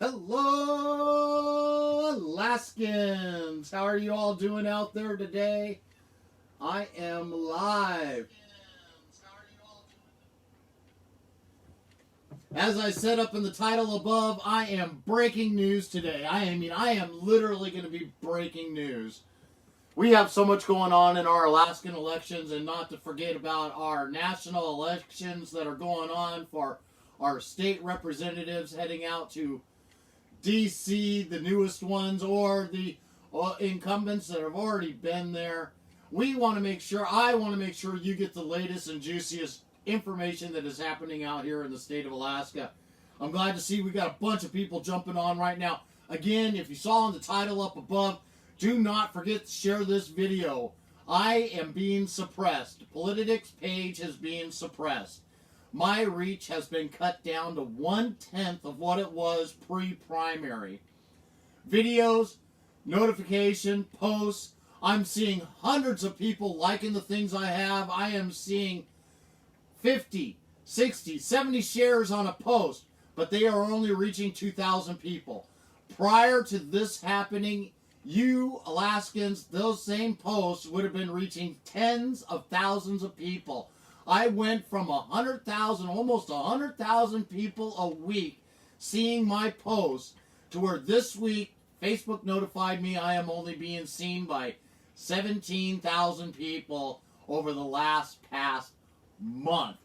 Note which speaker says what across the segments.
Speaker 1: Hello, Alaskans! How are you all doing out there today? I am live. As I said up in the title above, I am breaking news today. I am literally going to be breaking news. We have so much going on in our Alaskan elections, and not to forget about our national elections that are going on for our state representatives heading out to D.C., the newest ones, or the incumbents that have already been there. I want to make sure you get the latest and juiciest information that is happening out here in the state of Alaska. I'm glad to see we got a bunch of people jumping on right now. Again, if you saw in the title up above, do not forget to share this video. I am being suppressed. Politadick's page is being suppressed. My reach has been cut down to 1/10 of what it was pre-primary. Videos, notification, posts. I'm seeing hundreds of people liking the things I have. I am seeing 50, 60, 70 shares on a post, but they are only reaching 2,000 people. Prior to this happening, you Alaskans, those same posts would have been reaching tens of thousands of people. I went from 100,000, almost 100,000 people a week seeing my posts to where this week Facebook notified me I am only being seen by 17,000 people over the past month.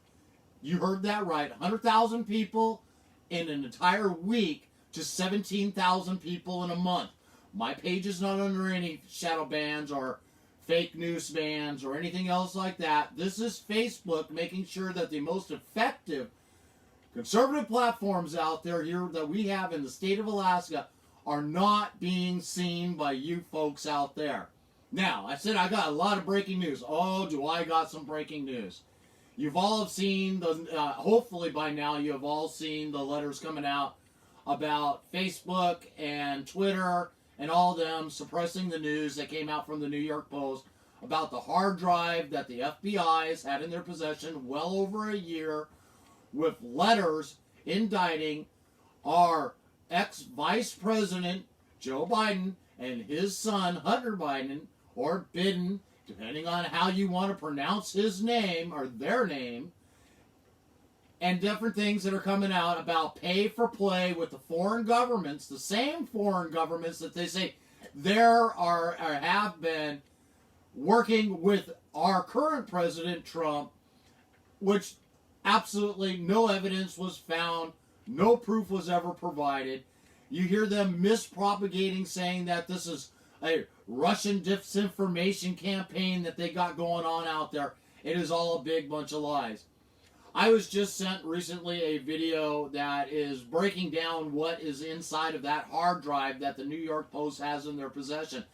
Speaker 1: You heard that right. 100,000 people in an entire week to 17,000 people in a month. My page is not under any shadow bans or fake news bans or anything else like that. This is Facebook making sure that the most effective conservative platforms out there here that we have in the state of Alaska are not being seen by you folks out there. Now, I said I got a lot of breaking news. Oh, do I got some breaking news. You've all seen, hopefully by now you have all seen the letters coming out about Facebook and Twitter and all them suppressing the news that came out from the New York Post about the hard drive that the FBI has had in their possession well over a year with letters indicting our ex-Vice President Joe Biden and his son Hunter Biden, or Biden, depending on how you want to pronounce his name or their name, and different things that are coming out about pay for play with the foreign governments, the same foreign governments that they say have been working with our current President Trump, which absolutely no evidence was found, no proof was ever provided. You hear them mispropagating, saying that this is a Russian disinformation campaign that they got going on out there. It is all a big bunch of lies. I was just sent recently a video that is breaking down what is inside of that hard drive that the New York Post has in their possession,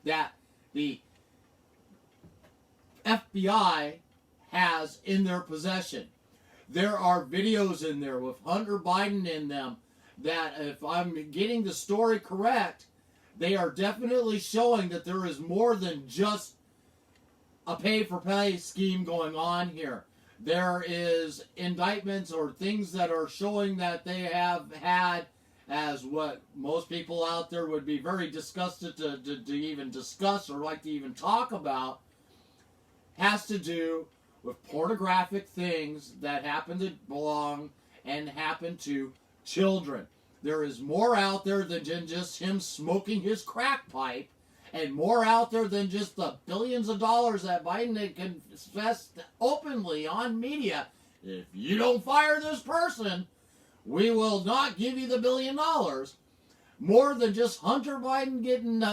Speaker 1: that the FBI has in their possession. There are videos in there with Hunter Biden in them that, if I'm getting the story correct, they are definitely showing that there is more than just a pay-for-play scheme going on here. There is indictments or things that are showing that they have had, as what most people out there would be very disgusted to even discuss or like to even talk about, has to do with pornographic things that happen to belong and happen to children. There is more out there than just him smoking his crack pipe, and more out there than just the billions of dollars that Biden had confessed openly on media. If you don't fire this person, we will not give you the $1 billion. More than just Hunter Biden getting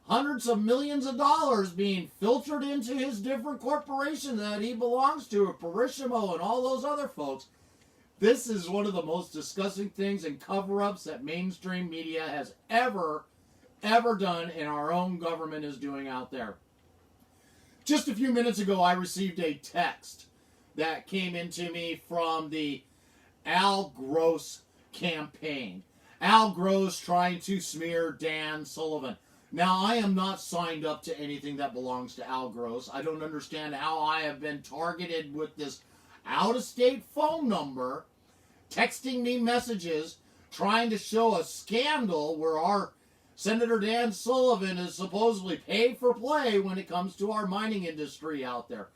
Speaker 1: hundreds of millions of dollars being filtered into his different corporation that he belongs to, Parishimo and all those other folks. This is one of the most disgusting things and cover-ups that mainstream media has ever done, and our own government is doing out there. Just a few minutes ago, I received a text that came into me from the Al Gross campaign. Al Gross trying to smear Dan Sullivan. Now, I am not signed up to anything that belongs to Al Gross. I don't understand how I have been targeted with this out-of-state phone number texting me messages trying to show a scandal where our Senator Dan Sullivan is supposedly paid for play when it comes to our mining industry out there.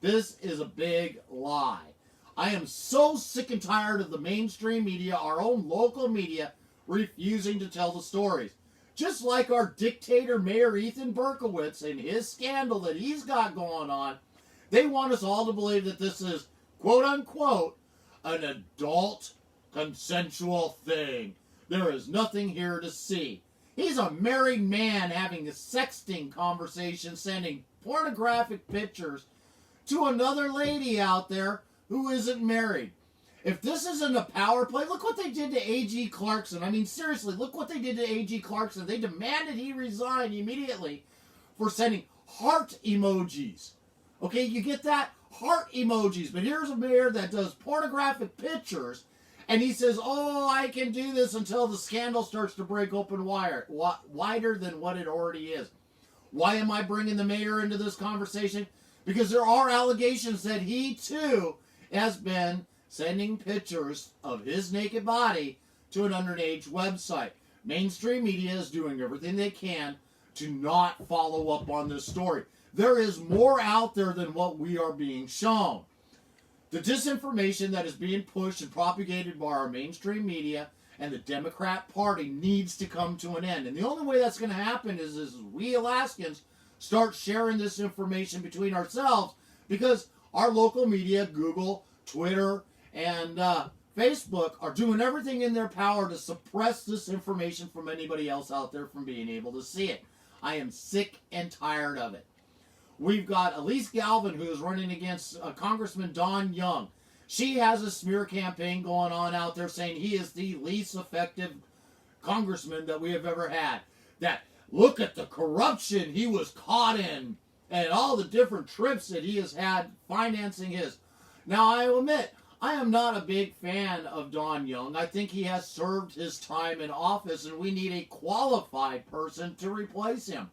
Speaker 1: This is a big lie. I am so sick and tired of the mainstream media, our own local media, refusing to tell the stories. Just like our dictator Mayor Ethan Berkowitz and his scandal that he's got going on, they want us all to believe that this is, quote unquote, an adult consensual thing. There is nothing here to see. He's a married man having a sexting conversation, sending pornographic pictures to another lady out there who isn't married. If this isn't a power play, look what they did to A.G. Clarkson. I mean, seriously, look what they did to A.G. Clarkson. They demanded he resign immediately for sending heart emojis. Okay, you get that? Heart emojis. But here's a mayor that does pornographic pictures, and he says, oh, I can do this until the scandal starts to break open wider than what it already is. Why am I bringing the mayor into this conversation? Because there are allegations that he, too, has been sending pictures of his naked body to an underage website. Mainstream media is doing everything they can to not follow up on this story. There is more out there than what we are being shown. The disinformation that is being pushed and propagated by our mainstream media and the Democrat Party needs to come to an end. And the only way that's going to happen is we Alaskans start sharing this information between ourselves, because our local media, Google, Twitter, and Facebook, are doing everything in their power to suppress this information from anybody else out there from being able to see it. I am sick and tired of it. We've got Elise Galvin, who is running against Congressman Don Young. She has a smear campaign going on out there saying he is the least effective congressman that we have ever had. That, look at the corruption he was caught in and all the different trips that he has had financing his. Now, I admit, I am not a big fan of Don Young. I think he has served his time in office, and we need a qualified person to replace him.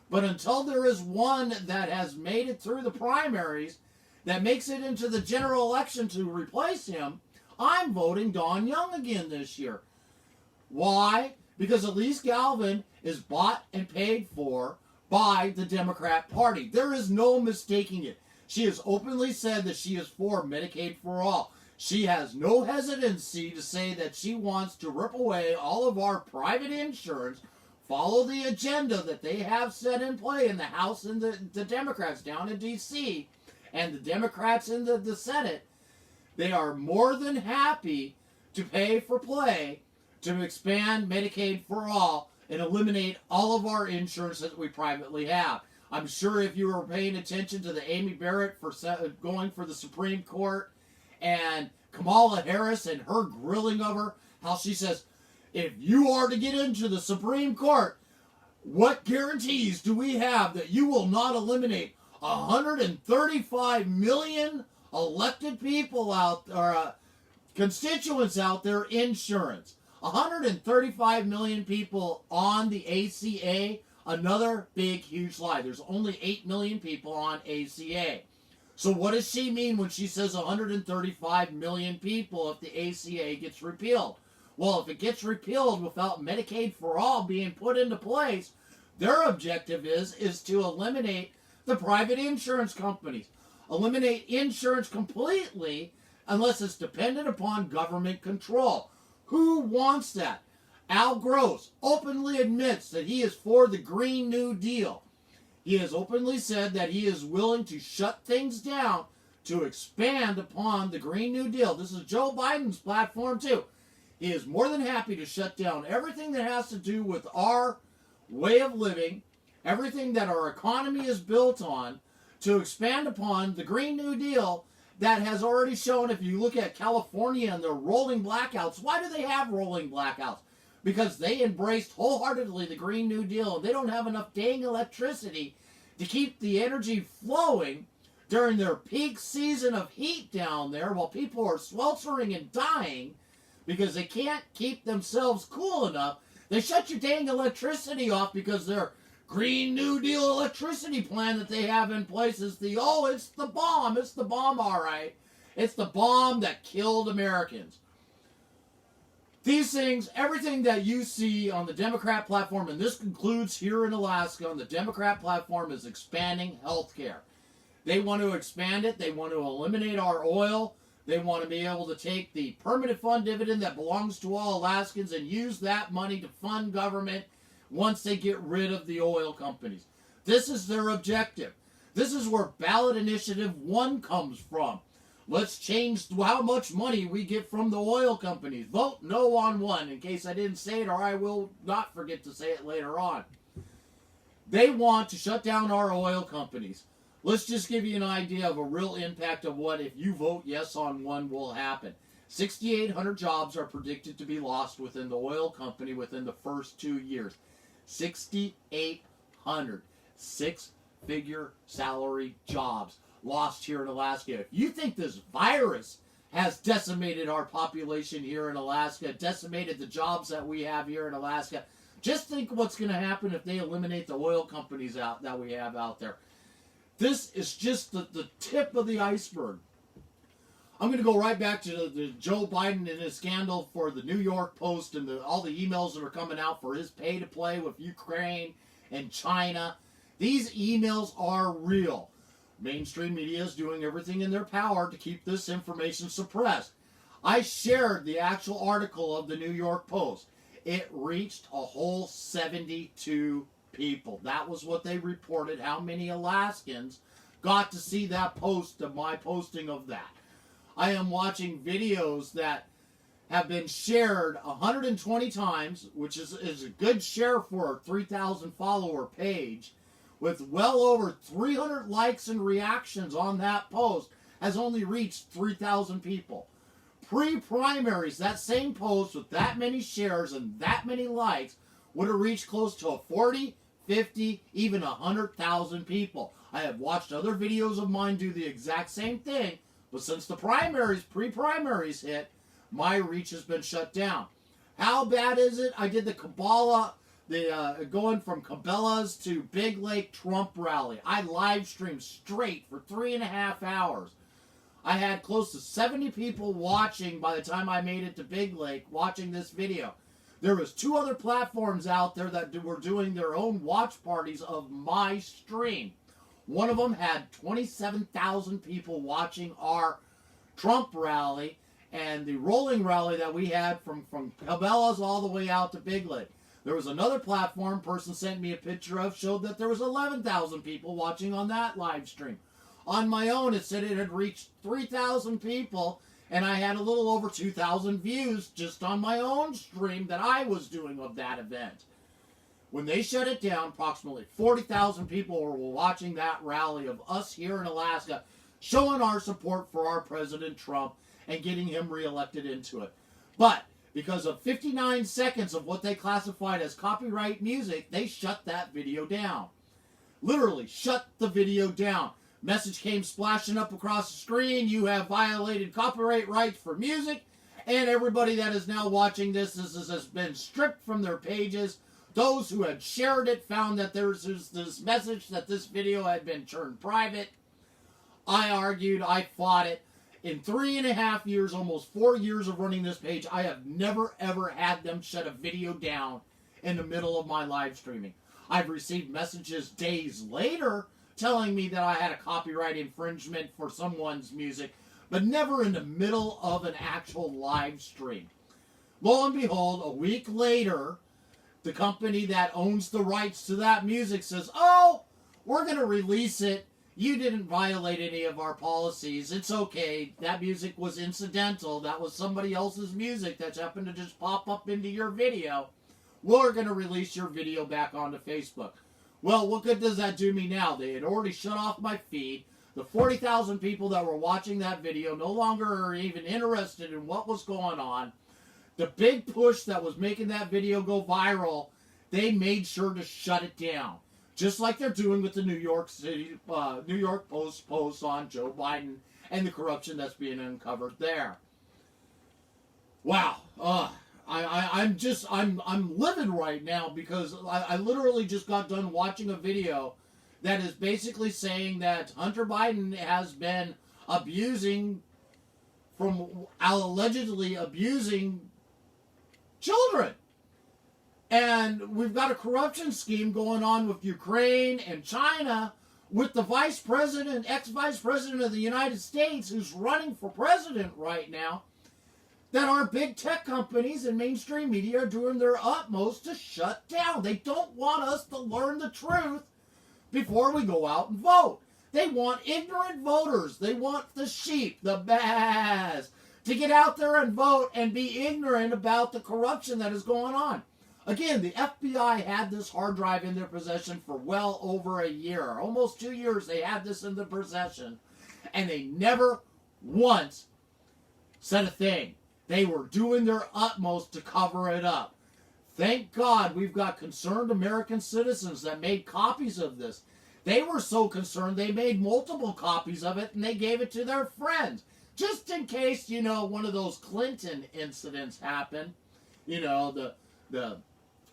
Speaker 1: But until there is one that has made it through the primaries, that makes it into the general election to replace him, I'm voting Don Young again this year. Why? Because Elise Galvin is bought and paid for by the Democrat Party. There is no mistaking it. She has openly said that she is for Medicaid for all. She has no hesitancy to say that she wants to rip away all of our private insurance, follow the agenda that they have set in play in the House and the Democrats down in D.C. and the Democrats in the Senate. They are more than happy to pay for play to expand Medicaid for all and eliminate all of our insurance that we privately have. I'm sure if you were paying attention to the Amy Barrett for going for the Supreme Court and Kamala Harris and her grilling of her, how she says, if you are to get into the Supreme Court, what guarantees do we have that you will not eliminate 135 million elected people out there, constituents out there, insurance? 135 million people on the ACA. Another big, huge lie. There's only 8 million people on ACA. So what does she mean when she says 135 million people if the ACA gets repealed? Well, if it gets repealed without Medicaid for all being put into place, their objective is to eliminate the private insurance companies. Eliminate insurance completely unless it's dependent upon government control. Who wants that? Al Gross openly admits that he is for the Green New Deal. He has openly said that he is willing to shut things down to expand upon the Green New Deal. This is Joe Biden's platform too. He is more than happy to shut down everything that has to do with our way of living, everything that our economy is built on, to expand upon the Green New Deal that has already shown, if you look at California and their rolling blackouts, why do they have rolling blackouts? Because they embraced wholeheartedly the Green New Deal, and they don't have enough dang electricity to keep the energy flowing during their peak season of heat down there while people are sweltering and dying because they can't keep themselves cool enough. They shut your dang electricity off because their Green New Deal electricity plan that they have in place is it's the bomb. It's the bomb, all right. It's the bomb that killed Americans. These things, everything that you see on the Democrat platform, and this concludes here in Alaska, on the Democrat platform is expanding health care. They want to expand it. They want to eliminate our oil. They want to be able to take the permanent fund dividend that belongs to all Alaskans and use that money to fund government once they get rid of the oil companies. This is their objective. This is where ballot initiative 1 comes from. Let's change how much money we get from the oil companies. Vote no on 1, in case I didn't say it, or I will not forget to say it later on. They want to shut down our oil companies. Let's just give you an idea of a real impact of what, if you vote yes on 1, will happen. 6,800 jobs are predicted to be lost within the oil company within the first 2 years. 6,800 six-figure salary jobs lost here in Alaska. If you think this virus has decimated our population here in Alaska, decimated the jobs that we have here in Alaska, just think what's going to happen if they eliminate the oil companies out that we have out there. This is just the tip of the iceberg. I'm going to go right back to the Joe Biden and his scandal for the New York Post and all the emails that are coming out for his pay to play with Ukraine and China. These emails are real. Mainstream media is doing everything in their power to keep this information suppressed. I shared the actual article of the New York Post. It reached a whole 72 people. That was what they reported, how many Alaskans got to see that post of my posting of that. I am watching videos that have been shared 120 times, which is a good share for a 3,000 follower page, with well over 300 likes and reactions on that post, has only reached 3,000 people. Pre-primaries, that same post with that many shares and that many likes would have reached close to a 40, 50, even 100,000 people. I have watched other videos of mine do the exact same thing, but since the primaries, pre-primaries hit, my reach has been shut down. How bad is it? I did the Kabbalah, going from Cabela's to Big Lake Trump rally. I live streamed straight for 3.5 hours. I had close to 70 people watching by the time I made it to Big Lake watching this video. There was 2 other platforms out there that were doing their own watch parties of my stream. One of them had 27,000 people watching our Trump rally and the rolling rally that we had from Cabela's all the way out to Big Lake. There was another platform person sent me a picture of, showed that there was 11,000 people watching on that live stream. On my own, it said it had reached 3,000 people, and I had a little over 2,000 views just on my own stream that I was doing of that event. When they shut it down, approximately 40,000 people were watching that rally of us here in Alaska, showing our support for our President Trump and getting him reelected into it. But because of 59 seconds of what they classified as copyright music, they shut that video down. Literally shut the video down. Message came splashing up across the screen. You have violated copyright rights for music. And everybody that is now watching this has been stripped from their pages. Those who had shared it found that there's this message that this video had been turned private. I argued, I fought it. In 3.5 years, almost 4 years of running this page, I have never ever had them shut a video down in the middle of my live streaming. I've received messages days later telling me that I had a copyright infringement for someone's music, but never in the middle of an actual live stream. Lo and behold, a week later, the company that owns the rights to that music says, "Oh, we're going to release it. You didn't violate any of our policies. It's okay. That music was incidental. That was somebody else's music that happened to just pop up into your video. We're going to release your video back onto Facebook." Well, what good does that do me now? They had already shut off my feed. The 40,000 people that were watching that video no longer are even interested in what was going on. The big push that was making that video go viral, they made sure to shut it down. Just like they're doing with the New York Post posts on Joe Biden and the corruption that's being uncovered there. Wow. I'm livid right now because I literally just got done watching a video that is basically saying that Hunter Biden has been allegedly abusing children. And we've got a corruption scheme going on with Ukraine and China, with the vice president, ex-vice president of the United States, who's running for president right now, that our big tech companies and mainstream media are doing their utmost to shut down. They don't want us to learn the truth before we go out and vote. They want ignorant voters. They want the sheep, the bass, to get out there and vote and be ignorant about the corruption that is going on. Again, the FBI had this hard drive in their possession for well over a year. Almost 2 years they had this in their possession. And they never once said a thing. They were doing their utmost to cover it up. Thank God we've got concerned American citizens that made copies of this. They were so concerned they made multiple copies of it and they gave it to their friends. Just in case, one of those Clinton incidents happened. The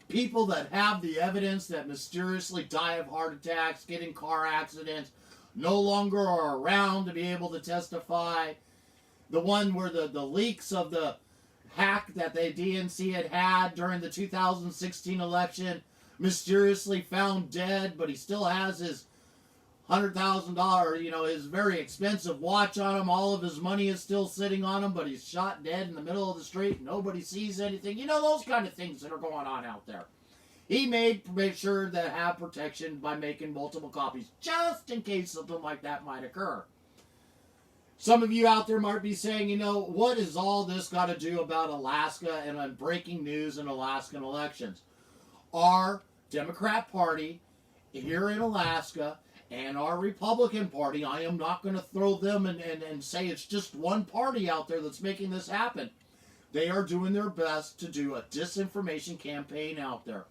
Speaker 1: people that have the evidence that mysteriously die of heart attacks, get in car accidents, no longer are around to be able to testify. The one where the leaks of the hack that the DNC had during the 2016 election, mysteriously found dead, but he still has his $100,000, his very expensive watch on him. All of his money is still sitting on him, but he's shot dead in the middle of the street. Nobody sees anything. Those kind of things that are going on out there. He made sure to have protection by making multiple copies, just in case something like that might occur. Some of you out there might be saying, what is all this got to do about Alaska and breaking news in Alaskan elections? Our Democrat Party here in Alaska and our Republican Party, I am not going to throw them and say it's just one party out there that's making this happen. They are doing their best to do a disinformation campaign out there.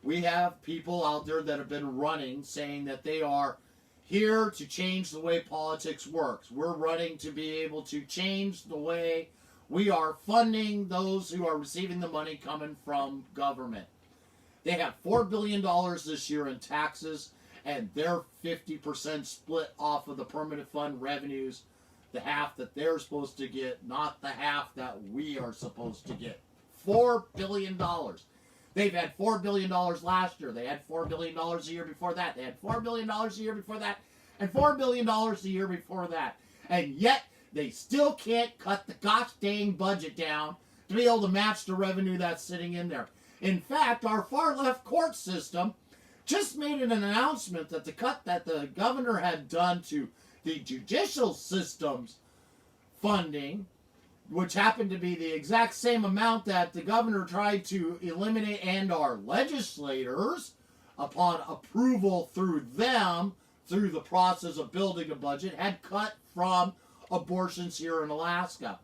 Speaker 1: We have people out there that have been running saying that they are here to change the way politics works. We're running to be able to change the way we are funding those who are receiving the money coming from government. They have $4 billion this year in taxes, and their 50% split off of the permanent fund revenues, the half that they're supposed to get, not the half that we are supposed to get. $4 billion. They've had $4 billion last year. They had $4 billion a year before that. They had $4 billion a year before that. And $4 billion a year before that. And yet, they still can't cut the gosh dang budget down to be able to match the revenue that's sitting in there. In fact, our far left court system just made an announcement that the cut that the governor had done to the judicial system's funding, which happened to be the exact same amount that the governor tried to eliminate, and our legislators, upon approval through them, through the process of building a budget, had cut from abortions here in Alaska.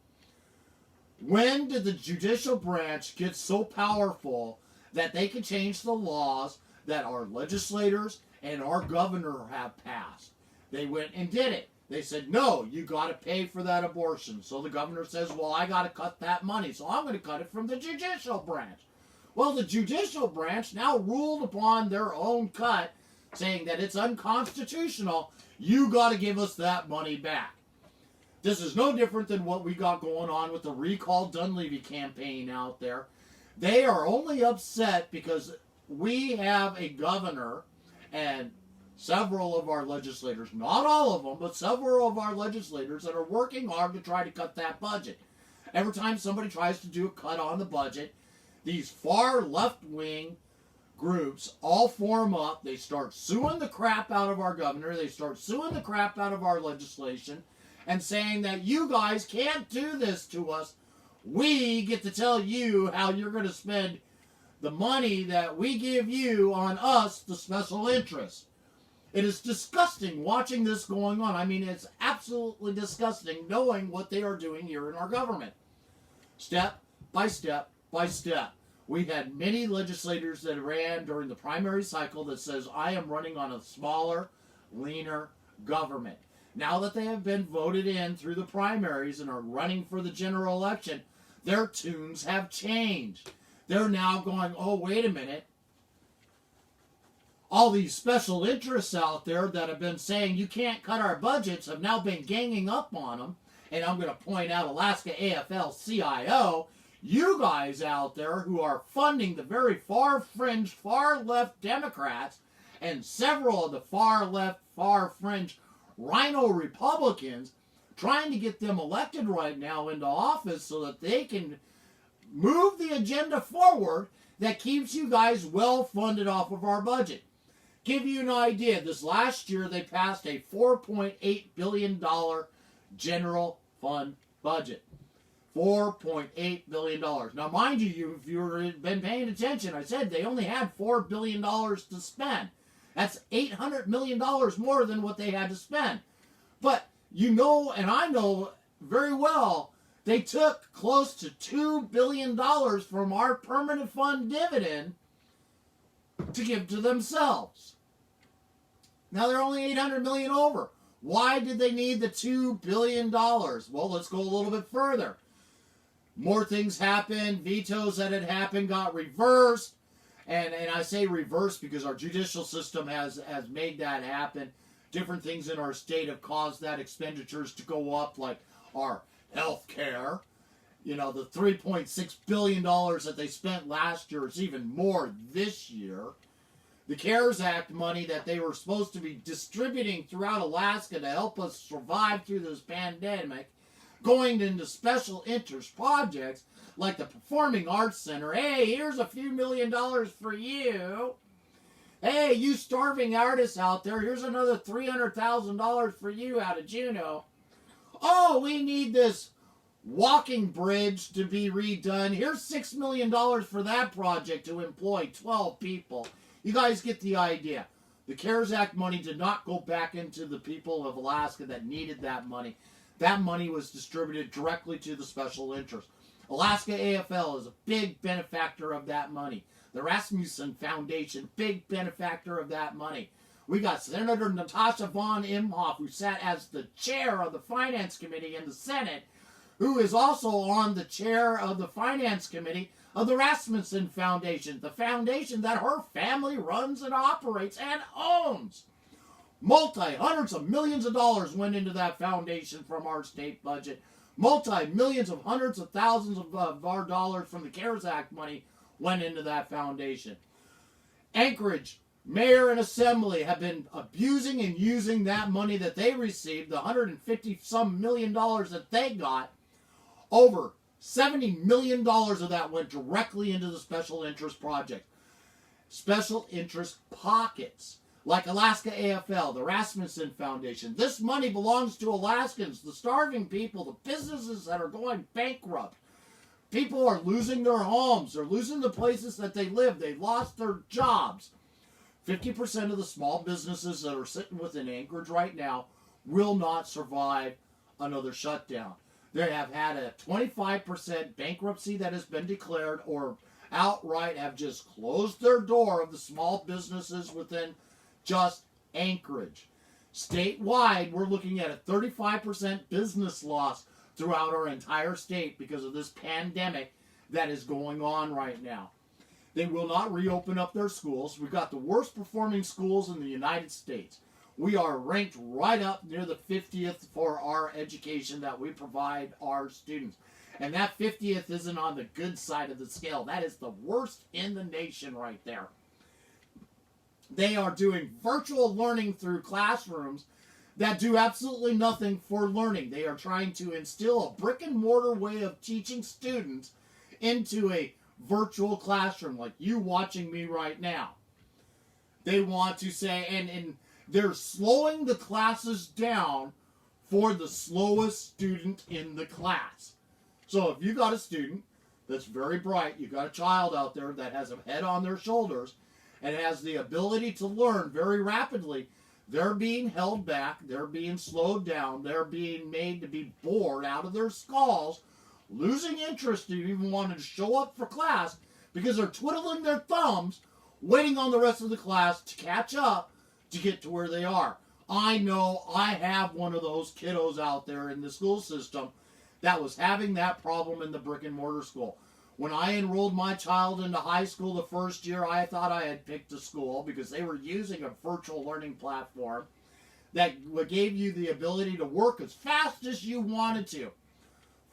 Speaker 1: When did the judicial branch get so powerful that they can change the laws that our legislators and our governor have passed? They went and did it. They said, no, you got to pay for that abortion. So the governor says, well, I got to cut that money, so I'm going to cut it from the judicial branch. Well, the judicial branch now ruled upon their own cut, saying that it's unconstitutional. You got to give us that money back. This is no different than what we got going on with the Recall Dunleavy campaign out there. They are only upset because we have a governor and several of our legislators, not all of them, but several of our legislators that are working hard to try to cut that budget. Every time somebody tries to do a cut on the budget, these far left-wing groups all form up. They start suing the crap out of our governor. They start suing the crap out of our legislation and saying that you guys can't do this to us. We get to tell you how you're going to spend the money that we give you on us, the special interest. It is disgusting watching this going on. I mean, it's absolutely disgusting knowing what they are doing here in our government. Step by step by step. We've had many legislators that ran during the primary cycle that says, I am running on a smaller, leaner government. Now that they have been voted in through the primaries and are running for the general election, their tunes have changed. They're now going, oh, wait a minute. All these special interests out there that have been saying you can't cut our budgets have now been ganging up on them. And I'm going to point out Alaska AFL-CIO. You guys out there who are funding the very far fringe, far left Democrats and several of the far left, far fringe rhino Republicans, trying to get them elected right now into office so that they can move the agenda forward that keeps you guys well funded off of our budget. Give you an idea, this last year they passed a $4.8 billion general fund budget. $4.8 billion. Now, mind you, if you've been paying attention, I said they only had $4 billion to spend. That's $800 million more than what they had to spend. But you know, and I know very well, they took close to $2 billion from our permanent fund dividend to give to themselves. Now they're only $800 million over. Why did they need the $2 billion? Well, let's go a little bit further. More things happened. Vetoes that had happened got reversed. And I say reversed because our judicial system has made that happen. Different things in our state have caused that expenditures to go up, like our health care. You know, the $3.6 billion that they spent last year is even more this year. The CARES Act money that they were supposed to be distributing throughout Alaska to help us survive through this pandemic, going into special interest projects like the Performing Arts Center. Hey, here's a few $1 million for you. Hey, you starving artists out there, here's another $300,000 for you out of Juneau. Oh, we need this walking bridge to be redone. Here's $6 million for that project to employ 12 people. You guys get the idea. The CARES Act money did not go back into the people of Alaska that needed that money. That money was distributed directly to the special interest. Alaska AFL is a big benefactor of that money. The Rasmussen Foundation, big benefactor of that money. We got Senator Natasha von Imhoff, who sat as the chair of the Finance Committee in the Senate, who is also on the chair of the Finance Committee of the Rasmussen Foundation, the foundation that her family runs and operates and owns. Hundreds of millions of dollars went into that foundation from our state budget. Multi-millions of hundreds of thousands of our dollars from the CARES Act money went into that foundation. Anchorage, mayor and assembly have been abusing and using that money that they received, the $150-some million that they got. Over $70 million of that went directly into the special interest project. Special interest pockets, like Alaska AFL, the Rasmussen Foundation. This money belongs to Alaskans, the starving people, the businesses that are going bankrupt. People are losing their homes. They're losing the places that they live. They've lost their jobs. 50% of the small businesses that are sitting within Anchorage right now will not survive another shutdown. They have had a 25% bankruptcy that has been declared, or outright have just closed their door of the small businesses within just Anchorage. Statewide, we're looking at a 35% business loss throughout our entire state because of this pandemic that is going on right now. They will not reopen up their schools. We've got the worst performing schools in the United States. We are ranked right up near the 50th for our education that we provide our students. And that 50th isn't on the good side of the scale. That is the worst in the nation right there. They are doing virtual learning through classrooms that do absolutely nothing for learning. They are trying to instill a brick and mortar way of teaching students into a virtual classroom like you watching me right now. They want to say, and they're slowing the classes down for the slowest student in the class. So if you got a student that's very bright, you got a child out there that has a head on their shoulders and has the ability to learn very rapidly, they're being held back, they're being slowed down, they're being made to be bored out of their skulls, losing interest in even wanting to show up for class because they're twiddling their thumbs, waiting on the rest of the class to catch up to get to where they are. I know I have one of those kiddos out there in the school system that was having that problem in the brick and mortar school. When I enrolled my child into high school the first year, I thought I had picked a school because they were using a virtual learning platform that gave you the ability to work as fast as you wanted to.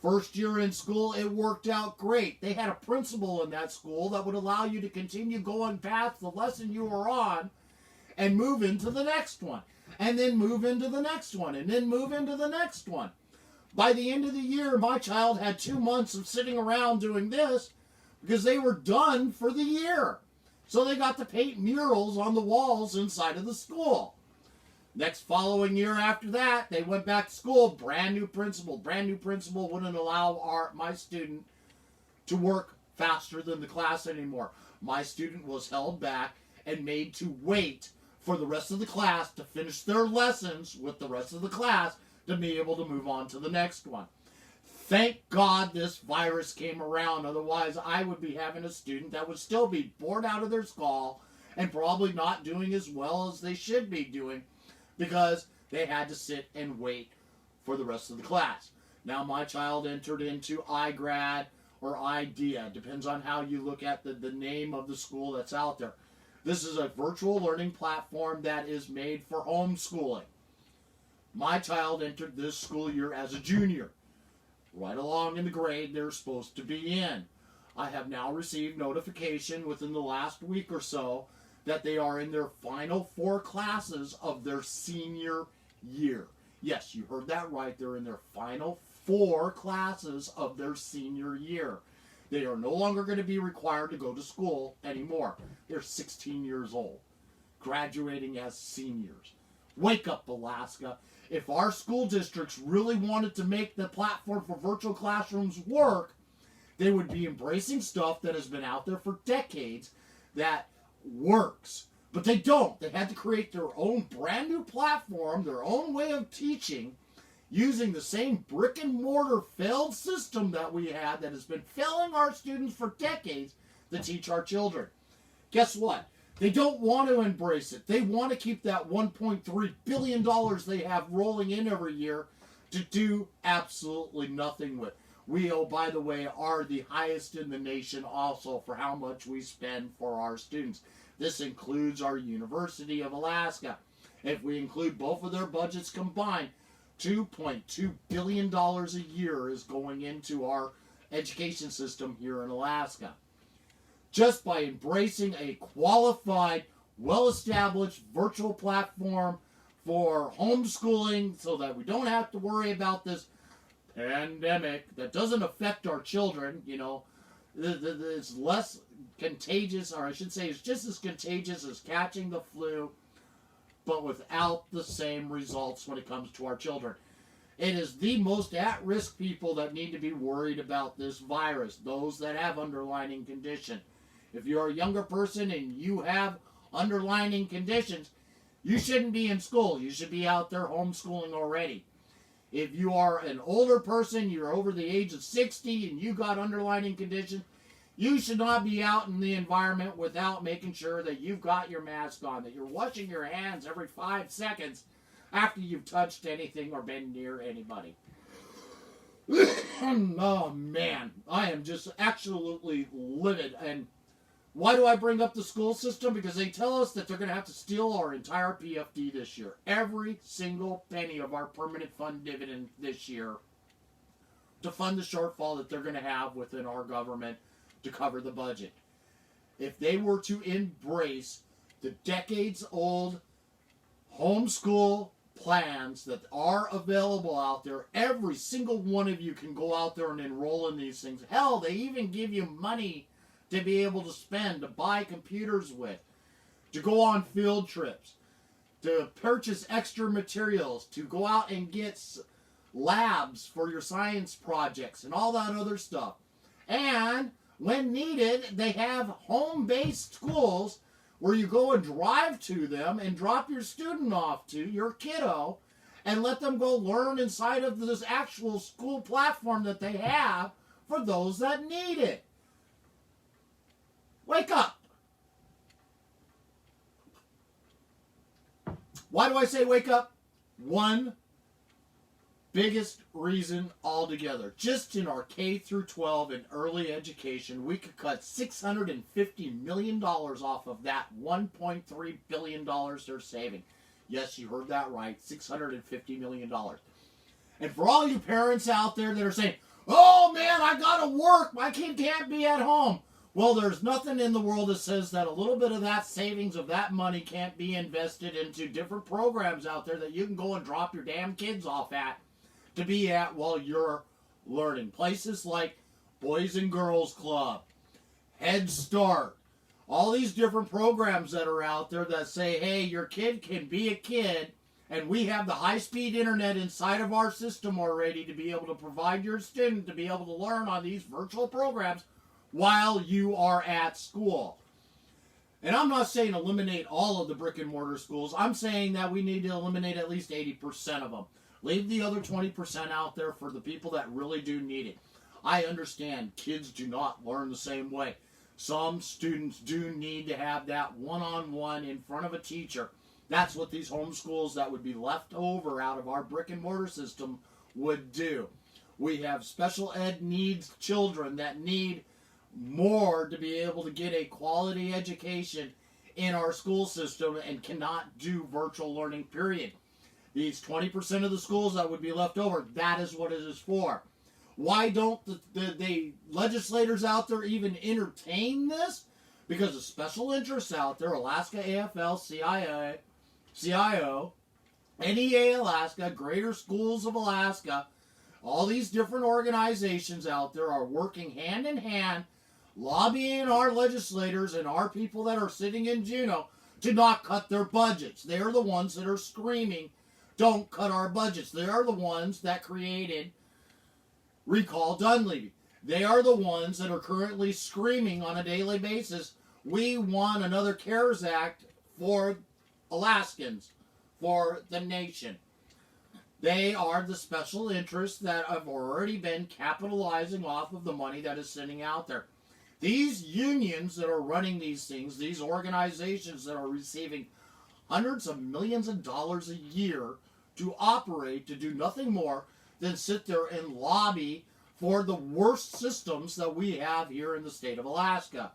Speaker 1: First year in school, it worked out great. They had a principal in that school that would allow you to continue going past the lesson you were on and move into the next one, and then move into the next one, and then move into the next one. By the end of the year, my child had 2 months of sitting around doing this because they were done for the year. So they got to paint murals on the walls inside of the school. Next following year after that, they went back to school, brand new principal. Brand new principal wouldn't allow my student to work faster than the class anymore. My student was held back and made to wait for the rest of the class to finish their lessons with the rest of the class to be able to move on to the next one. Thank God this virus came around. Otherwise, I would be having a student that would still be bored out of their skull and probably not doing as well as they should be doing because they had to sit and wait for the rest of the class. Now, my child entered into iGrad or IDEA. Depends on how you look at the name of the school that's out there. This is a virtual learning platform that is made for homeschooling. My child entered this school year as a junior, right along in the grade they're supposed to be in. I have now received notification within the last week or so that they are in their final 4 classes of their senior year. Yes, you heard that right. They're in their final 4 classes of their senior year. They are no longer going to be required to go to school anymore. They're 16 years old, graduating as seniors. Wake up, Alaska. If our school districts really wanted to make the platform for virtual classrooms work, they would be embracing stuff that has been out there for decades that works. But they don't. They had to create their own brand new platform, their own way of teaching, using the same brick and mortar failed system that we had that has been failing our students for decades to teach our children. Guess what? They don't want to embrace it. They want to keep that $1.3 billion they have rolling in every year to do absolutely nothing with. We, oh, by the way, are the highest in the nation also for how much we spend for our students. This includes our University of Alaska. If we include both of their budgets combined, $2.2 billion a year is going into our education system here in Alaska. Just by embracing a qualified, well-established virtual platform for homeschooling so that we don't have to worry about this pandemic that doesn't affect our children, you know, it's less contagious, or I should say it's just as contagious as catching the flu, but without the same results when it comes to our children. It is the most at-risk people that need to be worried about this virus, those that have underlying condition. If you're a younger person and you have underlying conditions, you shouldn't be in school. You should be out there homeschooling already. If you are an older person, you're over the age of 60 and you got underlying conditions, you should not be out in the environment without making sure that you've got your mask on, that you're washing your hands every 5 seconds after you've touched anything or been near anybody. Oh man, I am just absolutely livid. And why do I bring up the school system? Because they tell us that they're going to have to steal our entire PFD this year. Every single penny of our permanent fund dividend this year to fund the shortfall that they're going to have within our government to cover the budget. If they were to embrace the decades-old homeschool plans that are available out there, every single one of you can go out there and enroll in these things. Hell, they even give you money to be able to spend, to buy computers with, to go on field trips, to purchase extra materials, to go out and get labs for your science projects and all that other stuff. And when needed, they have home-based schools where you go and drive to them and drop your student off to, your kiddo, and let them go learn inside of this actual school platform that they have for those that need it. Wake up! Why do I say wake up? One biggest reason altogether. Just in our K through 12 and early education, we could cut $650 million off of that $1.3 billion they're saving. Yes, you heard that right, $650 million. And for all you parents out there that are saying, Oh man, I gotta work. My kid can't be at home. Well, there's nothing in the world that says that a little bit of that savings of that money can't be invested into different programs out there that you can go and drop your damn kids off at to be at while you're learning. Places like Boys and Girls Club, Head Start, all these different programs that are out there that say, hey, your kid can be a kid, and we have the high-speed internet inside of our system already to be able to provide your student to be able to learn on these virtual programs while you are at school. And I'm not saying eliminate all of the brick and mortar schools. I'm saying that we need to eliminate at least 80% of them. Leave the other 20% out there for the people that really do need it. I understand kids do not learn the same way. Some students do need to have that one-on-one in front of a teacher. That's what these homeschools that would be left over out of our brick and mortar system would do. We have special ed needs children that need more to be able to get a quality education in our school system and cannot do virtual learning, period. These 20% of the schools that would be left over, that is what it is for. Why don't the legislators out there even entertain this? Because of special interests out there, Alaska AFL, CIO, NEA Alaska, Greater Schools of Alaska, all these different organizations out there are working hand in hand, lobbying our legislators and our people that are sitting in Juneau to not cut their budgets. They are the ones that are screaming, don't cut our budgets. They are the ones that created Recall Dunleavy. They are the ones that are currently screaming on a daily basis, we want another CARES Act for Alaskans, for the nation. They are the special interests that have already been capitalizing off of the money that is sitting out there. These unions that are running these things, these organizations that are receiving hundreds of millions of dollars a year to operate, to do nothing more than sit there and lobby for the worst systems that we have here in the state of Alaska.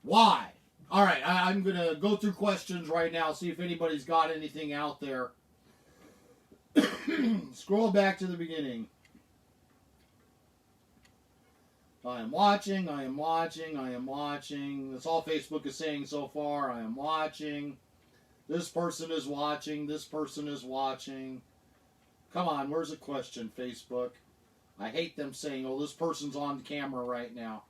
Speaker 1: Why? All right, I'm going to go through questions right now, see if anybody's got anything out there. Scroll back to the beginning. I am watching. That's all Facebook is saying so far. I am watching. This person is watching. This person is watching. Come on, where's the question, Facebook? I hate them saying, oh, this person's on camera right now.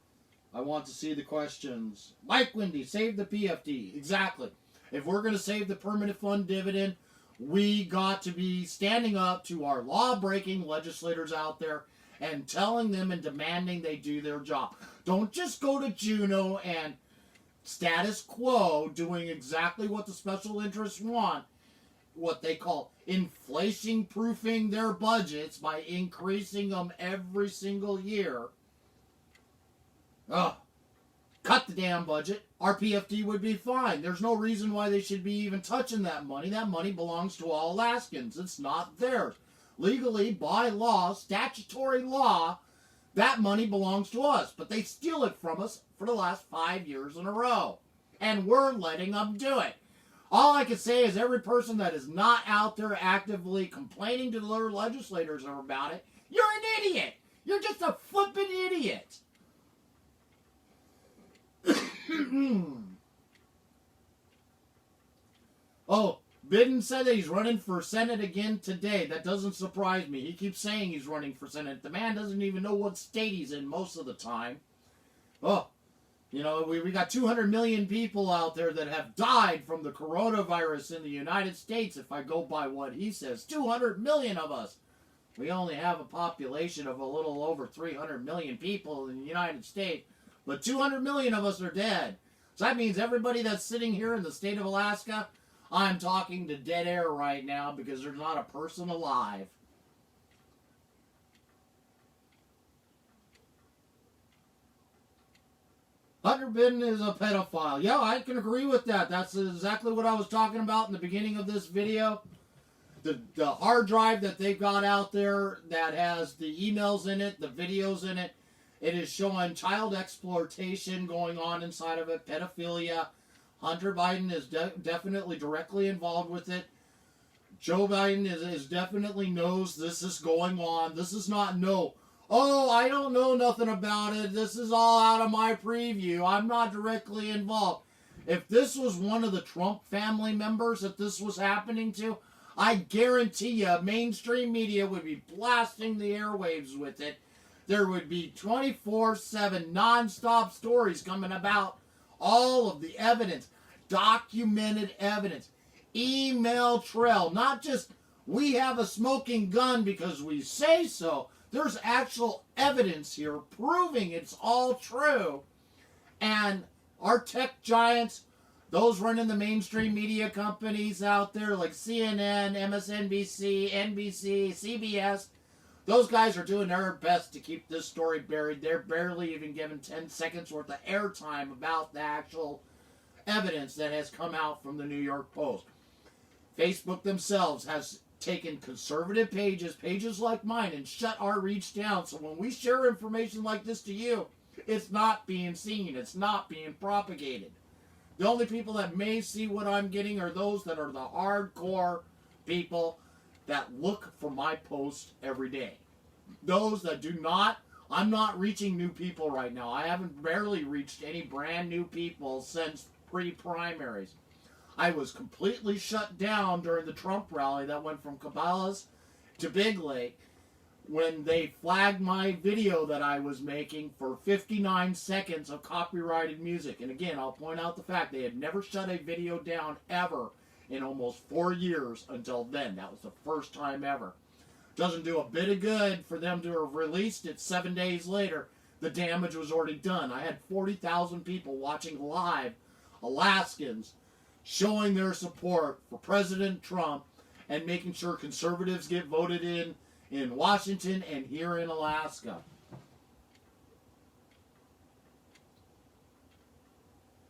Speaker 1: I want to see the questions. Mike Windy, save the PFD. Exactly. If we're going to save the permanent fund dividend, we got to be standing up to our law-breaking legislators out there and telling them and demanding they do their job. Don't just go to Juneau and status quo doing exactly what the special interests want, what they call inflation-proofing their budgets by increasing them every single year. Cut the damn budget. Our PFD would be fine. There's no reason why they should be even touching that money. That money belongs to all Alaskans. It's not theirs. Legally, by law, statutory law, that money belongs to us. But they steal it from us for the last 5 years in a row. And we're letting them do it. All I can say is every person that is not out there actively complaining to their legislators about it, you're an idiot. You're just a flippin' idiot. Oh, Biden said that he's running for Senate again today. That doesn't surprise me. He keeps saying he's running for Senate. The man doesn't even know what state he's in most of the time. Oh, you know, we got 200 million people out there that have died from the coronavirus in the United States, if I go by what he says. 200 million of us. We only have a population of a little over 300 million people in the United States. But 200 million of us are dead. So that means everybody that's sitting here in the state of Alaska, I'm talking to dead air right now because there's not a person alive. Hunter Biden is a pedophile. Yeah, I can agree with that. That's exactly what I was talking about in the beginning of this video. The hard drive that they've got out there that has the emails in it, the videos in it, it is showing child exploitation going on inside of it, pedophilia. Hunter Biden is definitely directly involved with it. Joe Biden is definitely knows this is going on. This is not no, oh, I don't know nothing about it. This is all out of my preview. I'm not directly involved. If this was one of the Trump family members that this was happening to, I guarantee you mainstream media would be blasting the airwaves with it. There would be 24/7 nonstop stories coming about all of the evidence, documented evidence, email trail, not just we have a smoking gun because we say so. There's actual evidence here proving it's all true. And our tech giants, those running the mainstream media companies out there like CNN, MSNBC, NBC, CBS, those guys are doing their best to keep this story buried. They're barely even given 10 seconds worth of airtime about the actual evidence that has come out from the New York Post. Facebook themselves has taken conservative pages like mine, and shut our reach down. So when we share information like this to you, it's not being seen. It's not being propagated. The only people that may see what I'm getting are those that are the hardcore people that look for my posts every day. Those that do not, I'm not reaching new people right now. I haven't barely reached any brand new people since pre-primaries. I was completely shut down during the Trump rally that went from Cabela's to Big Lake when they flagged my video that I was making for 59 seconds of copyrighted music. And again, I'll point out the fact they had never shut a video down ever in almost 4 years until then. That was the first time ever. Doesn't do a bit of good for them to have released it 7 days later. The damage was already done. I had 40,000 people watching live, Alaskans, showing their support for President Trump and making sure conservatives get voted in Washington and here in Alaska.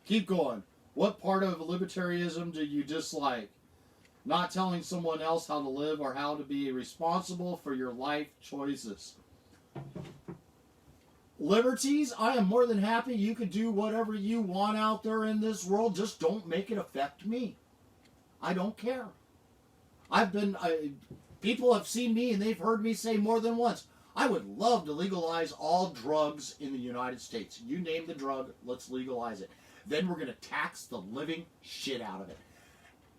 Speaker 1: Keep going. What part of libertarianism do you dislike? Not telling someone else how to live or how to be responsible for your life choices. Liberties, I am more than happy you could do whatever you want out there in this world. Just don't make it affect me. I don't care. People have seen me and they've heard me say more than once, I would love to legalize all drugs in the United States. You name the drug, let's legalize it. Then we're going to tax the living shit out of it.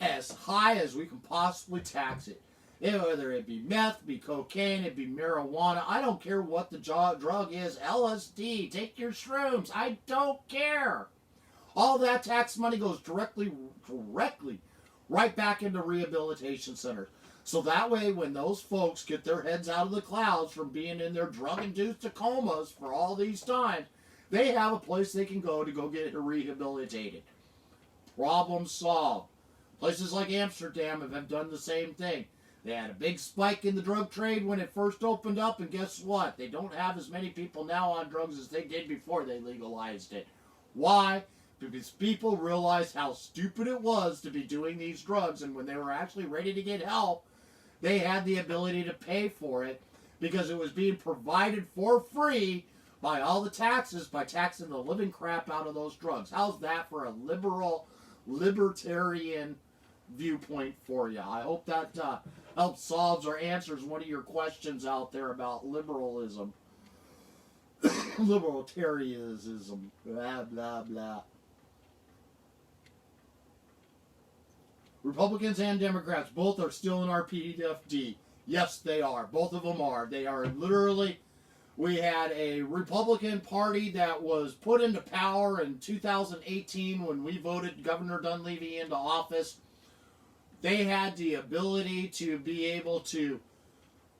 Speaker 1: As high as we can possibly tax it. Whether it be meth, be cocaine, it be marijuana. I don't care what the drug is. LSD, take your shrooms. I don't care. All that tax money goes directly right back into rehabilitation centers. So that way, when those folks get their heads out of the clouds from being in their drug-induced comas for all these times, they have a place they can go to go get rehabilitated. Problem solved. Places like Amsterdam have done the same thing. They had a big spike in the drug trade when it first opened up, and guess what? They don't have as many people now on drugs as they did before they legalized it. Why? Because people realized how stupid it was to be doing these drugs, and when they were actually ready to get help, they had the ability to pay for it because it was being provided for free by all the taxes, by taxing the living crap out of those drugs. How's that for a libertarian viewpoint for you? I hope that helps solves or answers one of your questions out there about liberalism. Libertarianism. Blah, blah, blah. Republicans and Democrats, both are still in our PFD. Yes, they are. Both of them are. They are literally... We had a Republican Party that was put into power in 2018 when we voted Governor Dunleavy into office. They had the ability to be able to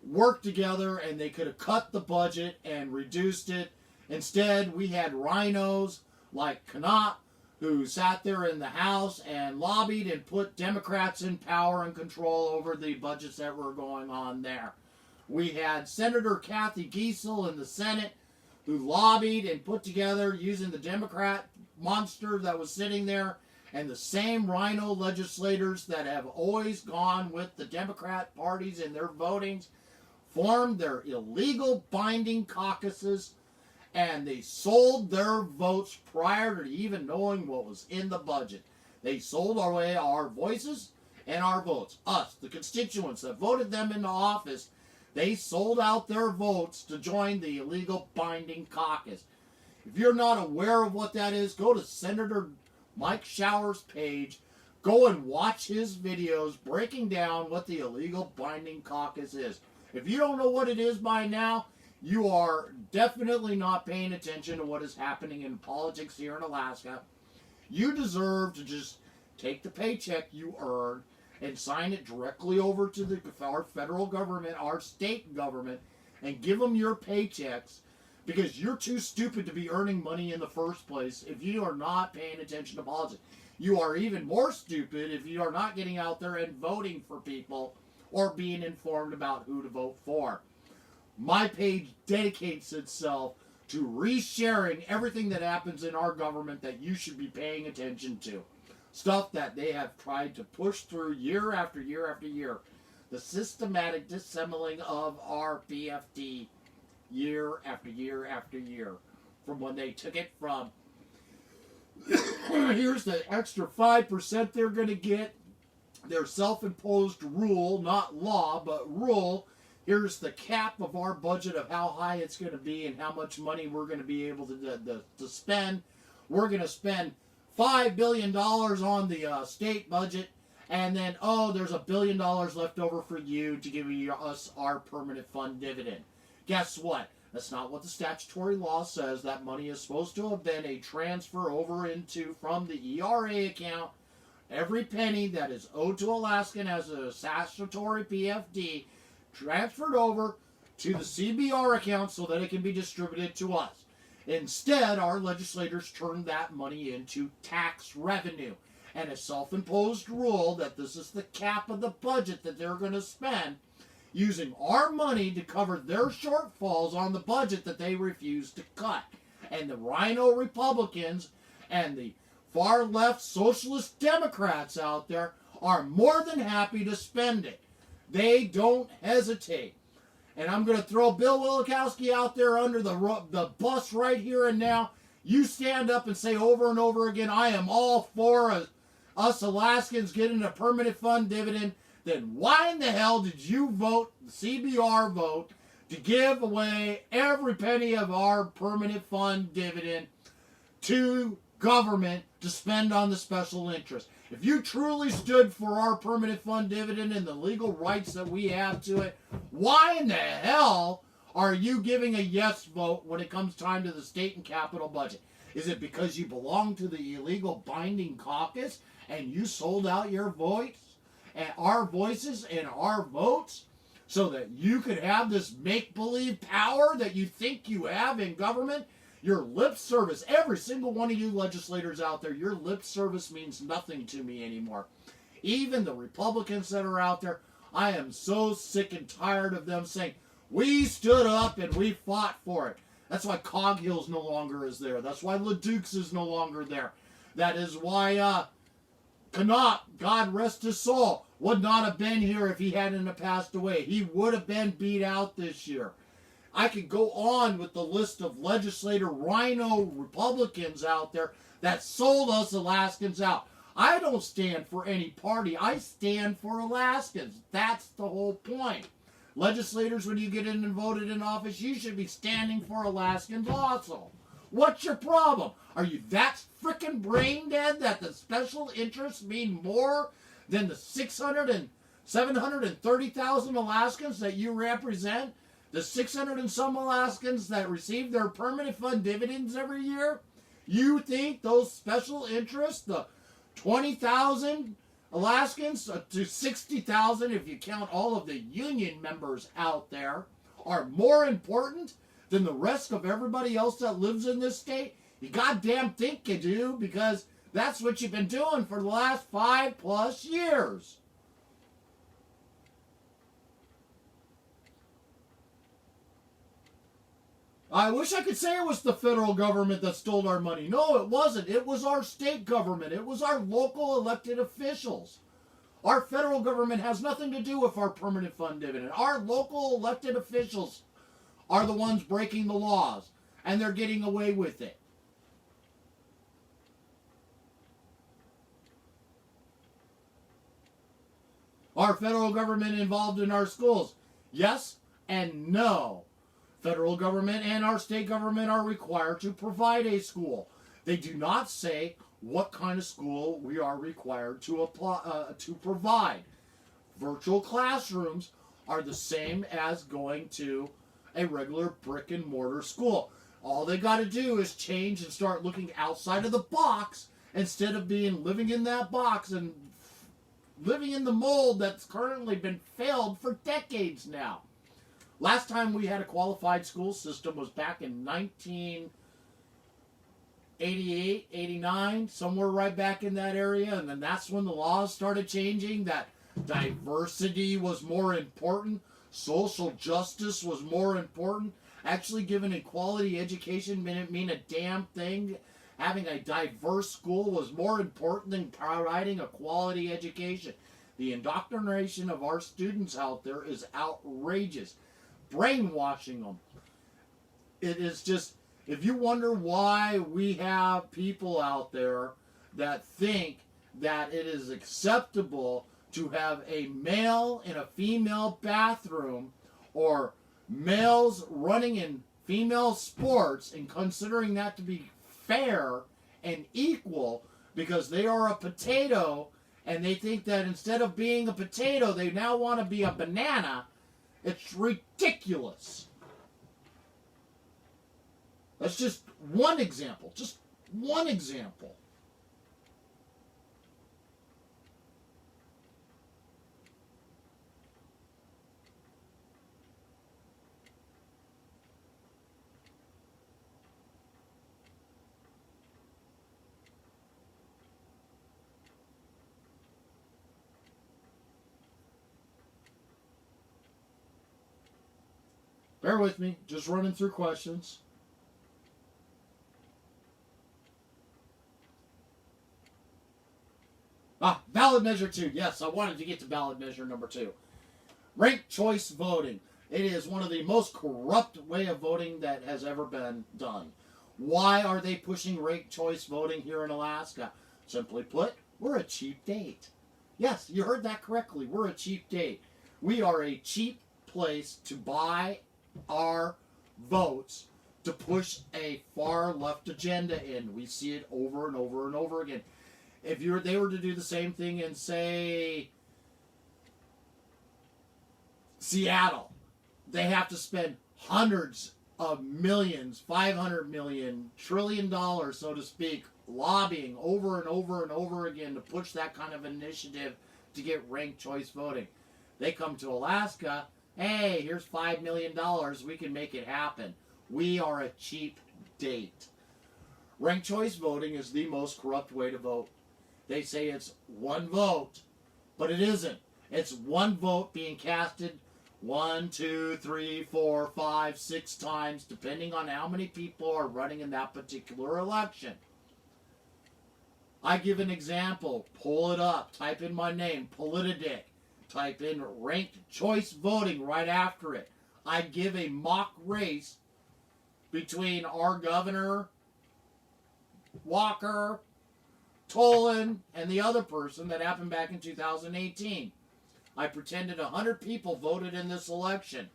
Speaker 1: work together, and they could have cut the budget and reduced it. Instead, we had rhinos like Knott, who sat there in the House and lobbied and put Democrats in power and control over the budgets that were going on there. We had Senator Kathy Giesel in the Senate, who lobbied and put together, using the Democrat monster that was sitting there, and the same rhino legislators that have always gone with the Democrat parties in their votings, formed their illegal binding caucuses, and they sold their votes prior to even knowing what was in the budget. They sold away our voices, and our votes. Us, the constituents that voted them into office, they sold out their votes to join the illegal binding caucus. If you're not aware of what that is, go to Senator Mike Shower's page. Go and watch his videos breaking down what the illegal binding caucus is. If you don't know what it is by now, you are definitely not paying attention to what is happening in politics here in Alaska. You deserve to just take the paycheck you earn and sign it directly over to our federal government, our state government, and give them your paychecks, because you're too stupid to be earning money in the first place if you are not paying attention to politics. You are even more stupid if you are not getting out there and voting for people or being informed about who to vote for. My page dedicates itself to resharing everything that happens in our government that you should be paying attention to. Stuff that they have tried to push through year after year after year. The systematic dissembling of our PFD year after year after year. From when they took it from, here's the extra 5% they're going to get, their self-imposed rule, not law, but rule. Here's the cap of our budget of how high it's going to be and how much money we're going to be able to spend. We're going to spend $5 billion on the state budget, and then, there's $1 billion left over for you to give us our permanent fund dividend. Guess what? That's not what the statutory law says. That money is supposed to have been a transfer over from the ERA account. Every penny that is owed to Alaskan as a statutory PFD transferred over to the CBR account so that it can be distributed to us. Instead, our legislators turned that money into tax revenue and a self-imposed rule that this is the cap of the budget that they're going to spend, using our money to cover their shortfalls on the budget that they refuse to cut. And the Rhino Republicans and the far left socialist Democrats out there are more than happy to spend it. They don't hesitate. And I'm going to throw Bill Wielkowski out there under the bus right here and now. You stand up and say over and over again, I am all for us Alaskans getting a permanent fund dividend. Then why in the hell did you vote, the CBR vote, to give away every penny of our permanent fund dividend to government to spend on the special interest? If you truly stood for our permanent fund dividend and the legal rights that we have to it, why in the hell are you giving a yes vote when it comes time to the state and capital budget? Is it because you belong to the illegal binding caucus and you sold out your voice and our voices and our votes so that you could have this make-believe power that you think you have in government? Your lip service, every single one of you legislators out there, your lip service means nothing to me anymore. Even the Republicans that are out there, I am so sick and tired of them saying, we stood up and we fought for it. That's why Coghill's no longer is there. That's why LeDukes is no longer there. That is why Knopp, God rest his soul, would not have been here if he hadn't have passed away. He would have been beat out this year. I could go on with the list of legislator Rhino Republicans out there that sold us Alaskans out. I don't stand for any party. I stand for Alaskans. That's the whole point. Legislators, when you get in and voted in office, you should be standing for Alaskans also. What's your problem? Are you that frickin' brain dead that the special interests mean more than the 730,000 Alaskans that you represent? The 600 and some Alaskans that receive their permanent fund dividends every year? You think those special interests, the 20,000 Alaskans to 60,000 if you count all of the union members out there, are more important than the rest of everybody else that lives in this state? You goddamn think you do, because that's what you've been doing for the last 5+ years. I wish I could say it was the federal government that stole our money. No, it wasn't. It was our state government. It was our local elected officials. Our federal government has nothing to do with our permanent fund dividend. Our local elected officials are the ones breaking the laws, and they're getting away with it. Are federal government involved in our schools? Yes and no. Federal government and our state government are required to provide a school. They do not say what kind of school we are required to provide. Virtual classrooms are the same as going to a regular brick and mortar school. All they got to do is change and start looking outside of the box instead of living in that box and living in the mold that's currently been failed for decades now. Last time we had a qualified school system was back in 1988, 89, somewhere right back in that area. And then that's when the laws started changing, that diversity was more important, social justice was more important. Actually giving a quality education didn't mean a damn thing. Having a diverse school was more important than providing a quality education. The indoctrination of our students out there is outrageous. Brainwashing them. It is just, if you wonder why we have people out there that think that it is acceptable to have a male in a female bathroom or males running in female sports and considering that to be fair and equal because they are a potato and they think that instead of being a potato they now want to be a banana, it's ridiculous. That's just one example. Just one example. Bear with me, just running through questions. Ballot measure 2. Yes, I wanted to get to ballot measure number 2. Ranked choice voting. It is one of the most corrupt way of voting that has ever been done. Why are they pushing ranked choice voting here in Alaska? Simply put, we're a cheap date. Yes, you heard that correctly. We're a cheap date. We are a cheap place to buy our votes to push a far left agenda in. We see it over and over and over again. If they were to do the same thing in, say, Seattle, they have to spend hundreds of millions, 500 million, $1 trillion, so to speak, lobbying over and over and over again to push that kind of initiative to get ranked choice voting. They come to Alaska, hey, here's $5 million, we can make it happen. We are a cheap date. Ranked choice voting is the most corrupt way to vote. They say it's one vote, but it isn't. It's one vote being casted 1, 2, 3, 4, 5, 6 times, depending on how many people are running in that particular election. I give an example. Pull it up. Type in my name, Politadick. Type in ranked choice voting right after it. I give a mock race between our governor, Walker, Tolan, and the other person that happened back in 2018. I pretended 100 people voted in this election.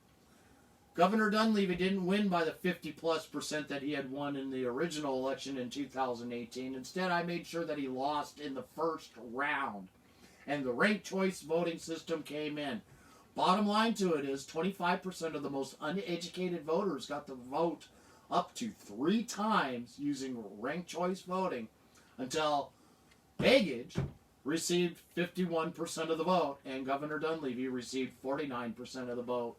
Speaker 1: Governor Dunleavy didn't win by the 50+% that he had won in the original election in 2018. Instead, I made sure that he lost in the first round. And the ranked choice voting system came in. Bottom line to it is 25% of the most uneducated voters got to vote up to 3 times using ranked choice voting until Begich received 51% of the vote and Governor Dunleavy received 49% of the vote.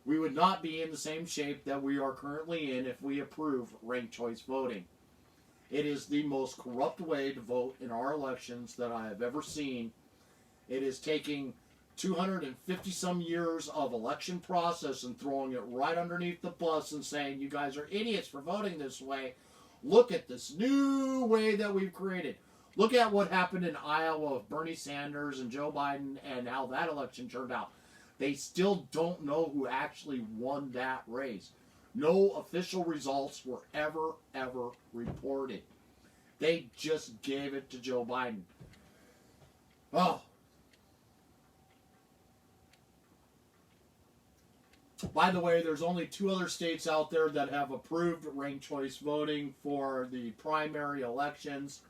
Speaker 1: We would not be in the same shape that we are currently in if we approve ranked choice voting. It is the most corrupt way to vote in our elections that I have ever seen. It is taking 250 some years of election process and throwing it right underneath the bus and saying, you guys are idiots for voting this way. Look at this new way that we've created. Look at what happened in Iowa with Bernie Sanders and Joe Biden and how that election turned out. They still don't know who actually won that race. No official results were ever reported. They just gave it to Joe Biden. Oh. By the way, there's only 2 other states out there that have approved ranked choice voting for the primary elections.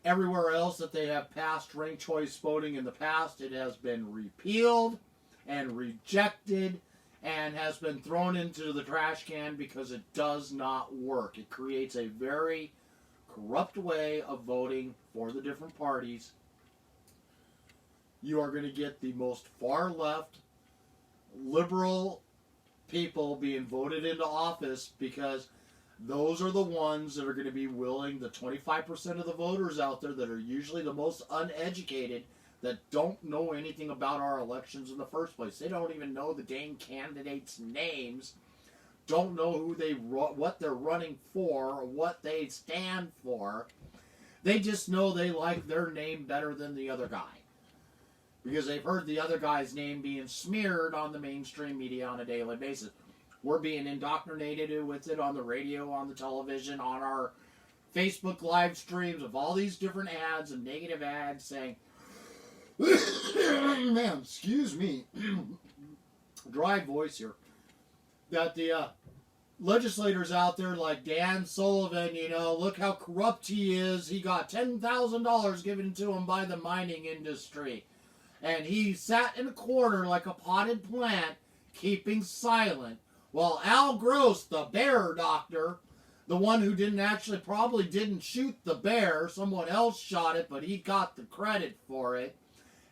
Speaker 1: Everywhere else that they have passed ranked choice voting in the past, it has been repealed and rejected and has been thrown into the trash can because it does not work. It creates a very corrupt way of voting for the different parties. You are going to get the most far left, liberal people being voted into office because those are the ones that are going to be willing, the 25% of the voters out there that are usually the most uneducated, that don't know anything about our elections in the first place. They don't even know the dang candidates' names, don't know what they're running for, or what they stand for. They just know they like their name better than the other guy, because they've heard the other guy's name being smeared on the mainstream media on a daily basis. We're being indoctrinated with it on the radio, on the television, on our Facebook live streams of all these different ads and negative ads saying, man, excuse me, dry voice here, that the legislators out there like Dan Sullivan, look how corrupt he is. He got $10,000 given to him by the mining industry. And he sat in a corner like a potted plant, keeping silent. While Al Gross, the bear doctor, the one who probably didn't shoot the bear, someone else shot it, but he got the credit for it,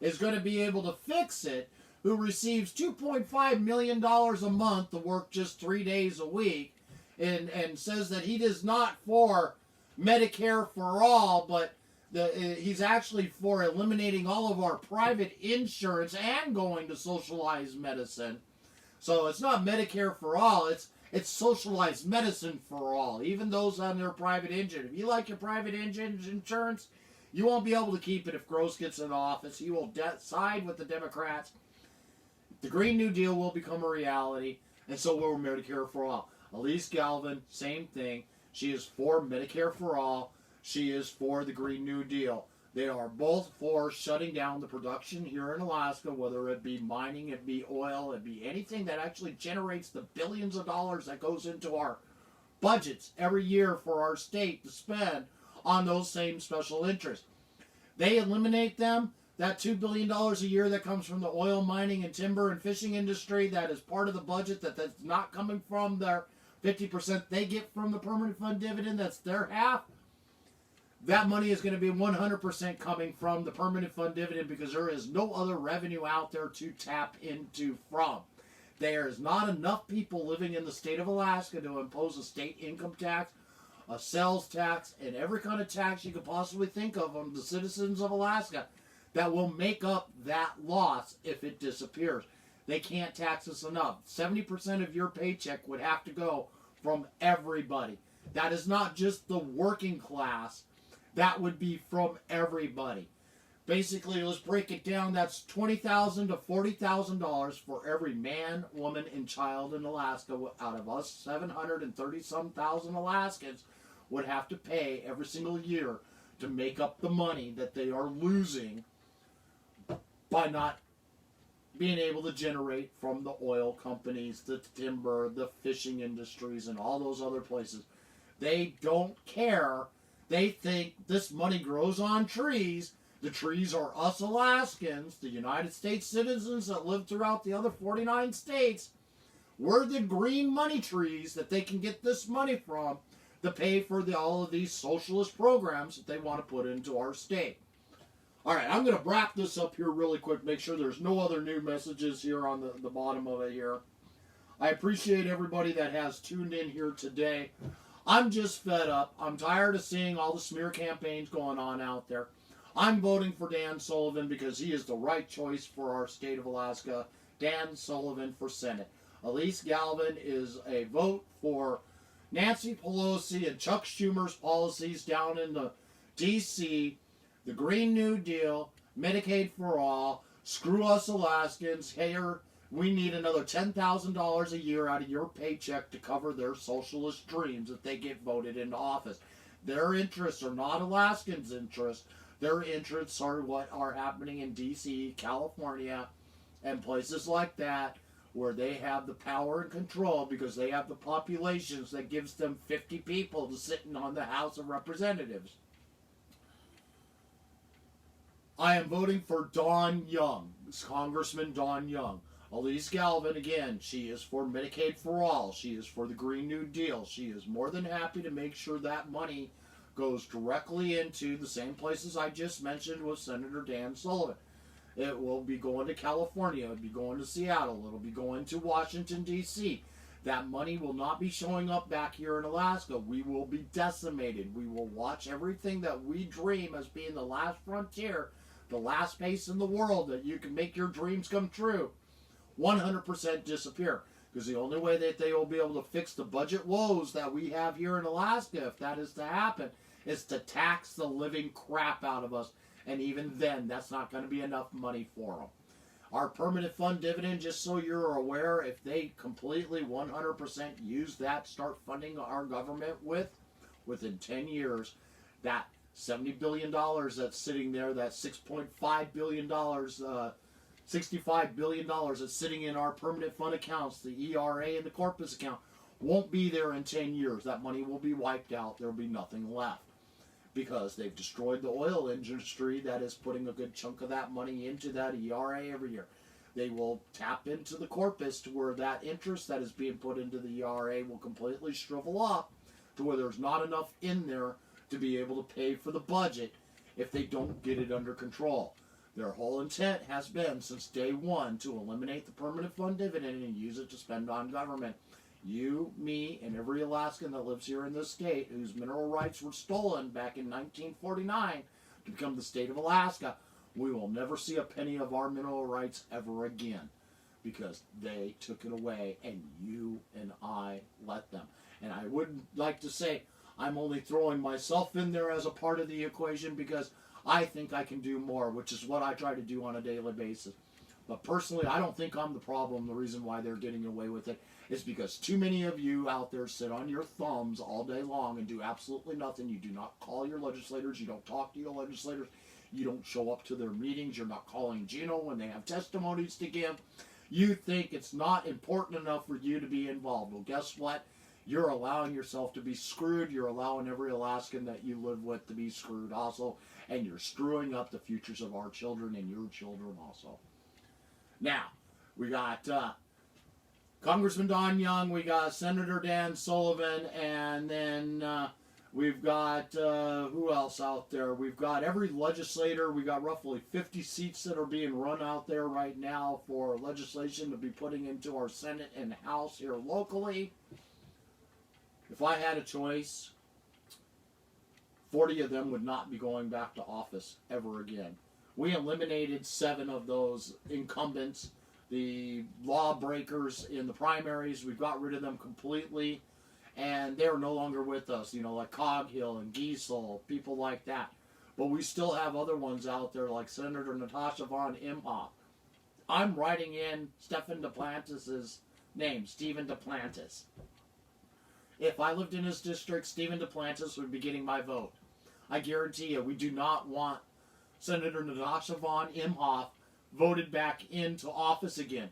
Speaker 1: is going to be able to fix it, who receives $2.5 million a month to work just 3 days a week, and says that he is not for Medicare for all, but he's actually for eliminating all of our private insurance and going to socialized medicine. So it's not Medicare for all, it's socialized medicine for all, even those on their private insurance. If you like your private insurance, you won't be able to keep it if Gross gets in office. He will side with the Democrats. The Green New Deal will become a reality, and so will Medicare for all. Elise Galvin, same thing. She is for Medicare for all. She is for the Green New Deal. They are both for shutting down the production here in Alaska, whether it be mining, it be oil, it be anything that actually generates the billions of dollars that goes into our budgets every year for our state to spend on those same special interests. They eliminate them. That $2 billion a year that comes from the oil, mining, and timber and fishing industry, that is part of the budget that's not coming from their 50% they get from the permanent fund dividend, that's their half. That money is going to be 100% coming from the permanent fund dividend because there is no other revenue out there to tap into from. There is not enough people living in the state of Alaska to impose a state income tax, a sales tax, and every kind of tax you could possibly think of on the citizens of Alaska that will make up that loss if it disappears. They can't tax us enough. 70% of your paycheck would have to go from everybody. That is not just the working class. That would be from everybody. Basically, let's break it down. That's $20,000 to $40,000 for every man, woman, and child in Alaska. Out of us 730-some thousand Alaskans would have to pay every single year to make up the money that they are losing by not being able to generate from the oil companies, the timber, the fishing industries, and all those other places. They don't care. They think this money grows on trees. The trees are us Alaskans, the United States citizens that live throughout the other 49 states. We're the green money trees that they can get this money from to pay for all of these socialist programs that they want to put into our state. All right, I'm going to wrap this up here really quick, make sure there's no other new messages here on the bottom of it here. I appreciate everybody that has tuned in here today. I'm just fed up. I'm tired of seeing all the smear campaigns going on out there. I'm voting for Dan Sullivan because he is the right choice for our state of Alaska. Dan Sullivan for Senate. Elise Galvin is a vote for Nancy Pelosi and Chuck Schumer's policies down in the D.C., the Green New Deal, Medicaid for all, screw us Alaskans, here we need another $10,000 a year out of your paycheck to cover their socialist dreams if they get voted into office. Their interests are not Alaskans' interests. Their interests are what are happening in D.C., California, and places like that, where they have the power and control because they have the populations that gives them 50 people to sit on the House of Representatives. I am voting for Dawn Young, Congressman Dawn Young. Elise Galvin, again, she is for Medicaid for all. She is for the Green New Deal. She is more than happy to make sure that money goes directly into the same places I just mentioned with Senator Dan Sullivan. It will be going to California. It will be going to Seattle. It will be going to Washington, D.C. That money will not be showing up back here in Alaska. We will be decimated. We will watch everything that we dream as being the last frontier, the last place in the world that you can make your dreams come true, 100% disappear. Because the only way that they will be able to fix the budget woes that we have here in Alaska, if that is to happen, is to tax the living crap out of us. And even then, that's not going to be enough money for them. Our permanent fund dividend, just so you're aware, if they completely 100% use that, start funding our government within 10 years, that $70 billion that's sitting there, that $6.5 billion, $65 billion that's sitting in our permanent fund accounts, the ERA and the corpus account, won't be there in 10 years. That money will be wiped out. There will be nothing left because they've destroyed the oil industry that is putting a good chunk of that money into that ERA every year. They will tap into the corpus to where that interest that is being put into the ERA will completely shrivel up to where there's not enough in there to be able to pay for the budget if they don't get it under control. Their whole intent has been since day one to eliminate the permanent fund dividend and use it to spend on government. You, me, and every Alaskan that lives here in this state whose mineral rights were stolen back in 1949 to become the state of Alaska, we will never see a penny of our mineral rights ever again because they took it away and you and I let them. And I would like to say I'm only throwing myself in there as a part of the equation because I think I can do more, which is what I try to do on a daily basis. But personally, I don't think I'm the problem. The reason why they're getting away with it is because too many of you out there sit on your thumbs all day long and do absolutely nothing. You do not call your legislators. You don't talk to your legislators. You don't show up to their meetings. You're not calling Juneau when they have testimonies to give. You think it's not important enough for you to be involved. Well, guess what? You're allowing yourself to be screwed. You're allowing every Alaskan that you live with to be screwed also. And you're screwing up the futures of our children and your children also. Now, we got Congressman Don Young, we got Senator Dan Sullivan, and then we've got, who else out there? We've got every legislator. We got roughly 50 seats that are being run out there right now for legislation to be putting into our Senate and House here locally. If I had a choice, 40 of them would not be going back to office ever again. We eliminated 7 of those incumbents, the lawbreakers in the primaries. We got rid of them completely, and they're no longer with us, you know, like Coghill and Giesel, people like that. But we still have other ones out there like Senator Natasha von Imhoff. I'm writing in Stephen Duplantis' name, Stephen Duplantis. If I lived in his district, Stephen Duplantis would be getting my vote. I guarantee you, we do not want Senator Natasha von Imhoff voted back into office again.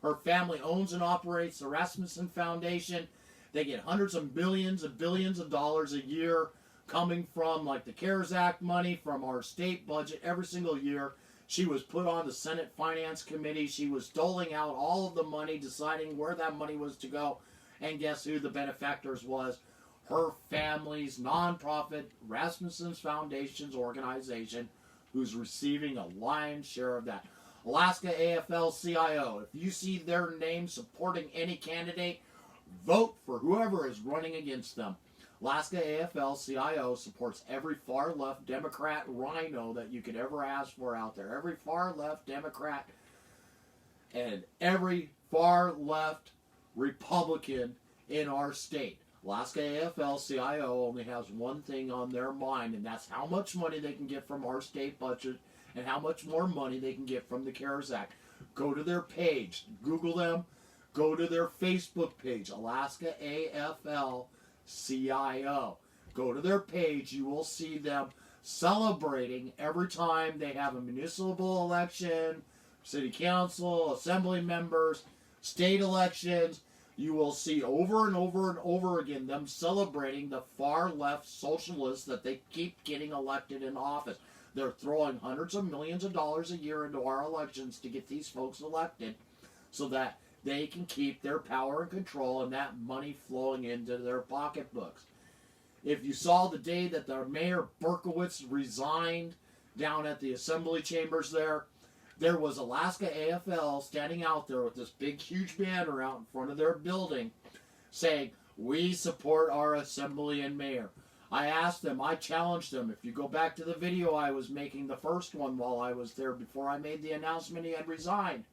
Speaker 1: Her family owns and operates the Rasmussen Foundation. They get hundreds of millions and billions of dollars a year coming from like the CARES Act money from our state budget every single year. She was put on the Senate Finance Committee. She was doling out all of the money, deciding where that money was to go. And guess who the benefactors was? Her family's nonprofit Rasmussen's Foundation's organization, who's receiving a lion's share of that. Alaska AFL-CIO, if you see their name supporting any candidate, vote for whoever is running against them. Alaska AFL-CIO supports every far-left Democrat rhino that you could ever ask for out there. Every far-left Democrat and every far-left Republican in our state. Alaska AFL-CIO only has one thing on their mind, and that's how much money they can get from our state budget and how much more money they can get from the CARES Act. Go to their page, Google them, go to their Facebook page, Alaska AFL-CIO. Go to their page, you will see them celebrating every time they have a municipal election, city council, assembly members, state elections, you will see over and over and over again them celebrating the far left socialists that they keep getting elected in office. They're throwing hundreds of millions of dollars a year into our elections to get these folks elected so that they can keep their power and control and that money flowing into their pocketbooks. If you saw the day that the Mayor Berkowitz resigned down at the assembly chambers there was Alaska AFL standing out there with this big, huge banner out in front of their building saying, "We support our assembly and mayor." I asked them, I challenged them. If you go back to the video I was making, the first one while I was there before I made the announcement he had resigned,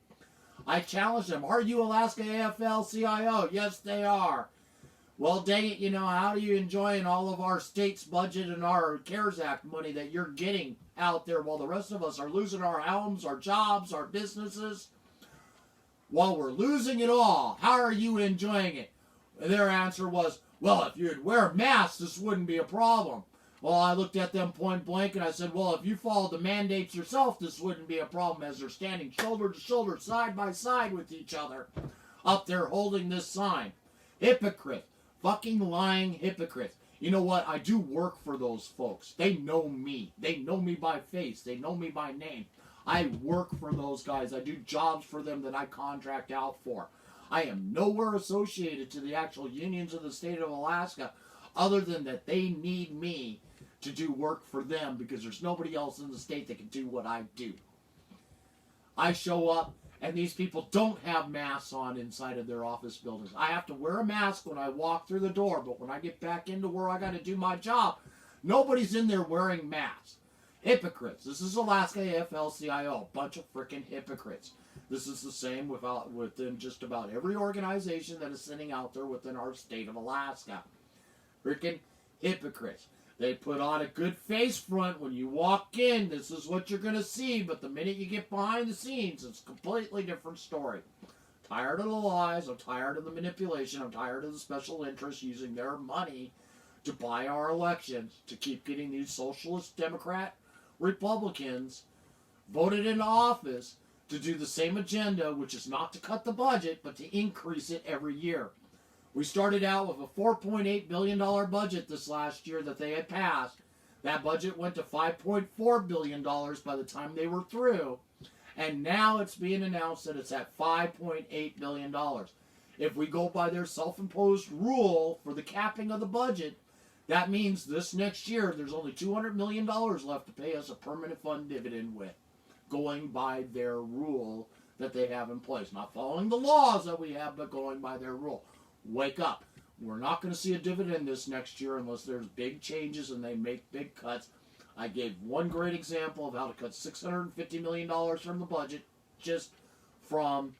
Speaker 1: I challenged them, "Are you Alaska AFL-CIO? Yes, they are. Well, dang it, how are you enjoying all of our state's budget and our CARES Act money that you're getting out there while the rest of us are losing our homes, our jobs, our businesses? While we're losing it all, how are you enjoying it?" And their answer was, "Well, if you'd wear masks, this wouldn't be a problem." Well, I looked at them point blank and I said, "Well, if you followed the mandates yourself, this wouldn't be a problem," as they're standing shoulder to shoulder, side by side with each other, up there holding this sign. Hypocrite. Fucking lying hypocrites. You know what? I do work for those folks. They know me. They know me by face. They know me by name. I work for those guys. I do jobs for them that I contract out for. I am nowhere associated to the actual unions of the state of Alaska other than that they need me to do work for them because there's nobody else in the state that can do what I do. I show up and these people don't have masks on inside of their office buildings. I have to wear a mask when I walk through the door, but when I get back into where I got to do my job, nobody's in there wearing masks. Hypocrites. This is Alaska AFL-CIO. A bunch of freaking hypocrites. This is the same within just about every organization that is sitting out there within our state of Alaska. Freaking hypocrites. They put on a good face front when you walk in. This is what you're going to see. But the minute you get behind the scenes, it's a completely different story. Tired of the lies. I'm tired of the manipulation. I'm tired of the special interests using their money to buy our elections, to keep getting these socialist Democrat Republicans voted into office to do the same agenda, which is not to cut the budget, but to increase it every year. We started out with a $4.8 billion budget this last year that they had passed. That budget went to $5.4 billion by the time they were through. And now it's being announced that it's at $5.8 billion. If we go by their self-imposed rule for the capping of the budget, that means this next year there's only $200 million left to pay us a permanent fund dividend with, going by their rule that they have in place. Not following the laws that we have, but going by their rule. Wake up. We're not going to see a dividend this next year unless there's big changes and they make big cuts. I gave one great example of how to cut $650 million from the budget just from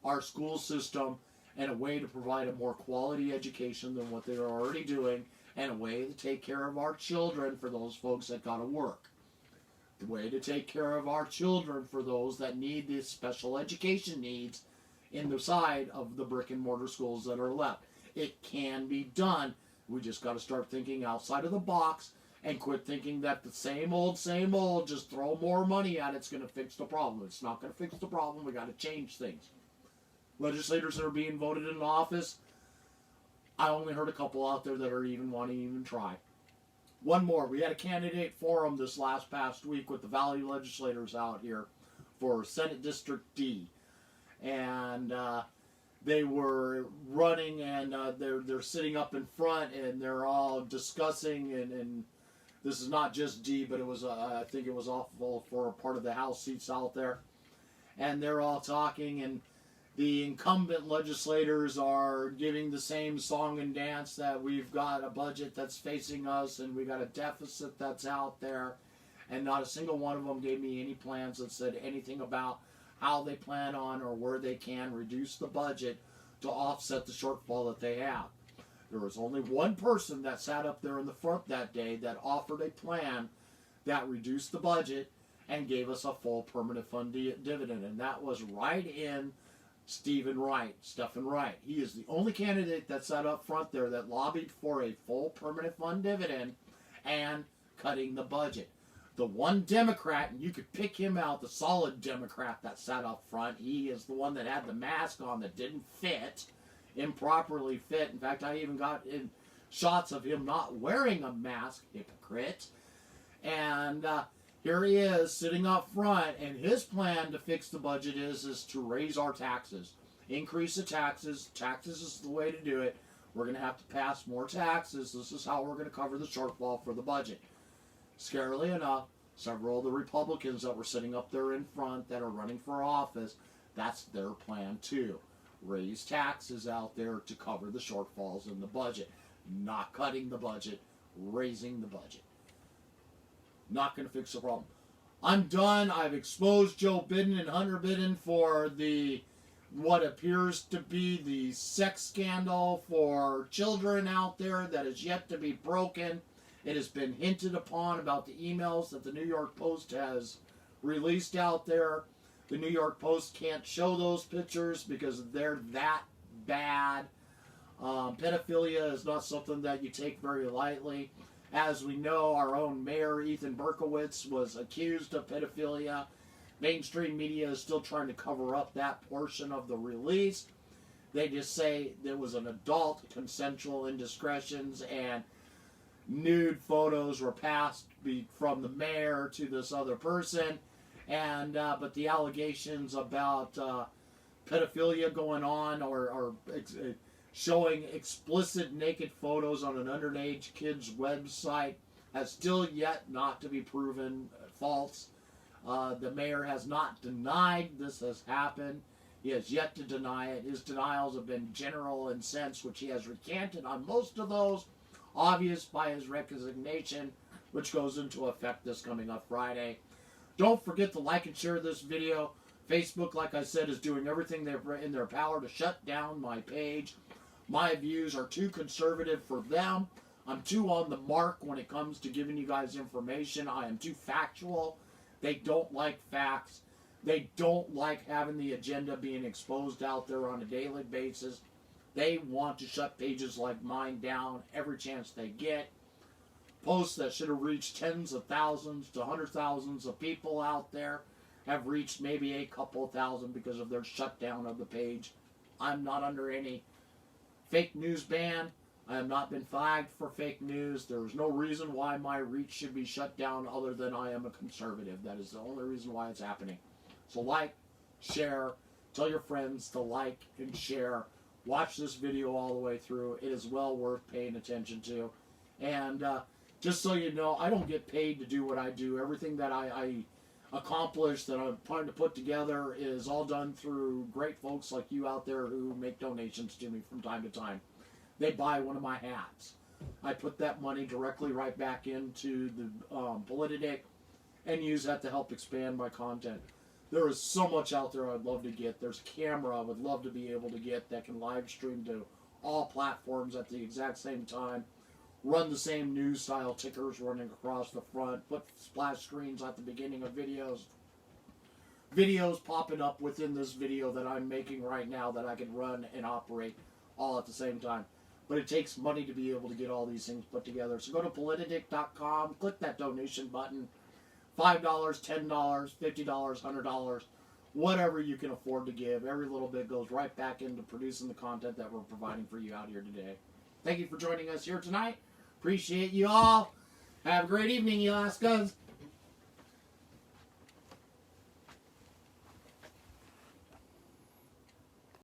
Speaker 1: our school system and a way to provide a more quality education than what they're already doing and a way to take care of our children for those folks that got to work. The way to take care of our children for those that need these special education needs in the side of the brick and mortar schools that are left. It can be done. We just got to start thinking outside of the box and quit thinking that the same old, just throw more money at it's going to fix the problem. It's not going to fix the problem. We got to change things. Legislators that are being voted in office, I only heard a couple out there that are even wanting to even try. One more. We had a candidate forum this past week with the Valley legislators out here for Senate District D. And they were running and they're sitting up in front and they're all discussing and this is not just D, but it was I think it was awful for a part of the House seats out there. And they're all talking and the incumbent legislators are giving the same song and dance that we've got a budget that's facing us and we got a deficit that's out there. And not a single one of them gave me any plans that said anything about how they plan on or where they can reduce the budget to offset the shortfall that they have. There was only one person that sat up there in the front that day that offered a plan that reduced the budget and gave us a full permanent fund dividend, and that was Stephen Wright. He is the only candidate that sat up front there that lobbied for a full permanent fund dividend and cutting the budget. the one Democrat, and you could pick him out, the solid Democrat that sat up front. He is the one that had the mask on that didn't fit, improperly fit. In fact, I even got in shots of him not wearing a mask, hypocrite. And here he is sitting up front, and his plan to fix the budget is to raise our taxes. Increase the taxes. Taxes is the way to do it. We're going to have to pass more taxes. This is how we're going to cover the shortfall for the budget. Scarily enough, several of the Republicans that were sitting up there in front that are running for office, that's their plan too. Raise taxes out there to cover the shortfalls in the budget. Not cutting the budget, raising the budget. Not going to fix the problem. I'm done. I've exposed Joe Biden and Hunter Biden for what appears to be the sex scandal for children out there that is yet to be broken. It has been hinted upon about the emails that the New York Post has released out there. The New York Post can't show those pictures because they're that bad. Pedophilia is not something that you take very lightly. As we know, our own mayor, Ethan Berkowitz, was accused of pedophilia. Mainstream media is still trying to cover up that portion of the release. They just say there was an adult consensual indiscretions and nude photos were passed from the mayor to this other person. And but the allegations about pedophilia going on or showing explicit naked photos on an underage kid's website has still yet not to be proven false. The mayor has not denied this has happened. He has yet to deny it. His denials have been general in sense, which he has recanted on most of those, obvious by his resignation, which goes into effect this coming up Friday. Don't forget to like and share this video. Facebook, like I said, is doing everything in their power to shut down my page. My views are too conservative for them. I'm too on the mark when it comes to giving you guys information. I am too factual. They don't like facts. They don't like having the agenda being exposed out there on a daily basis. They want to shut pages like mine down every chance they get. Posts that should have reached tens of thousands to hundreds of thousands of people out there have reached maybe a couple thousand because of their shutdown of the page. I'm not under any fake news ban. I have not been flagged for fake news. There is no reason why my reach should be shut down other than I am a conservative. That is the only reason why it's happening. So like, share, tell your friends to like and share. Watch this video all the way through. It is well worth paying attention to. And just so you know, I don't get paid to do what I do. Everything that I accomplish, that I'm trying to put together, is all done through great folks like you out there who make donations to me from time to time. They buy one of my hats. I put that money directly right back into the Politadick and use that to help expand my content. There is so much out there I'd love to get. There's camera I would love to be able to get that can live stream to all platforms at the exact same time. Run the same news style tickers running across the front. Put splash screens at the beginning of videos. Videos popping up within this video that I'm making right now that I can run and operate all at the same time. But it takes money to be able to get all these things put together. So go to Politadick.com, click that donation button. $5, $10, $50, $100, whatever you can afford to give. Every little bit goes right back into producing the content that we're providing for you out here today. Thank you for joining us here tonight. Appreciate you all. Have a great evening, you Alaskans.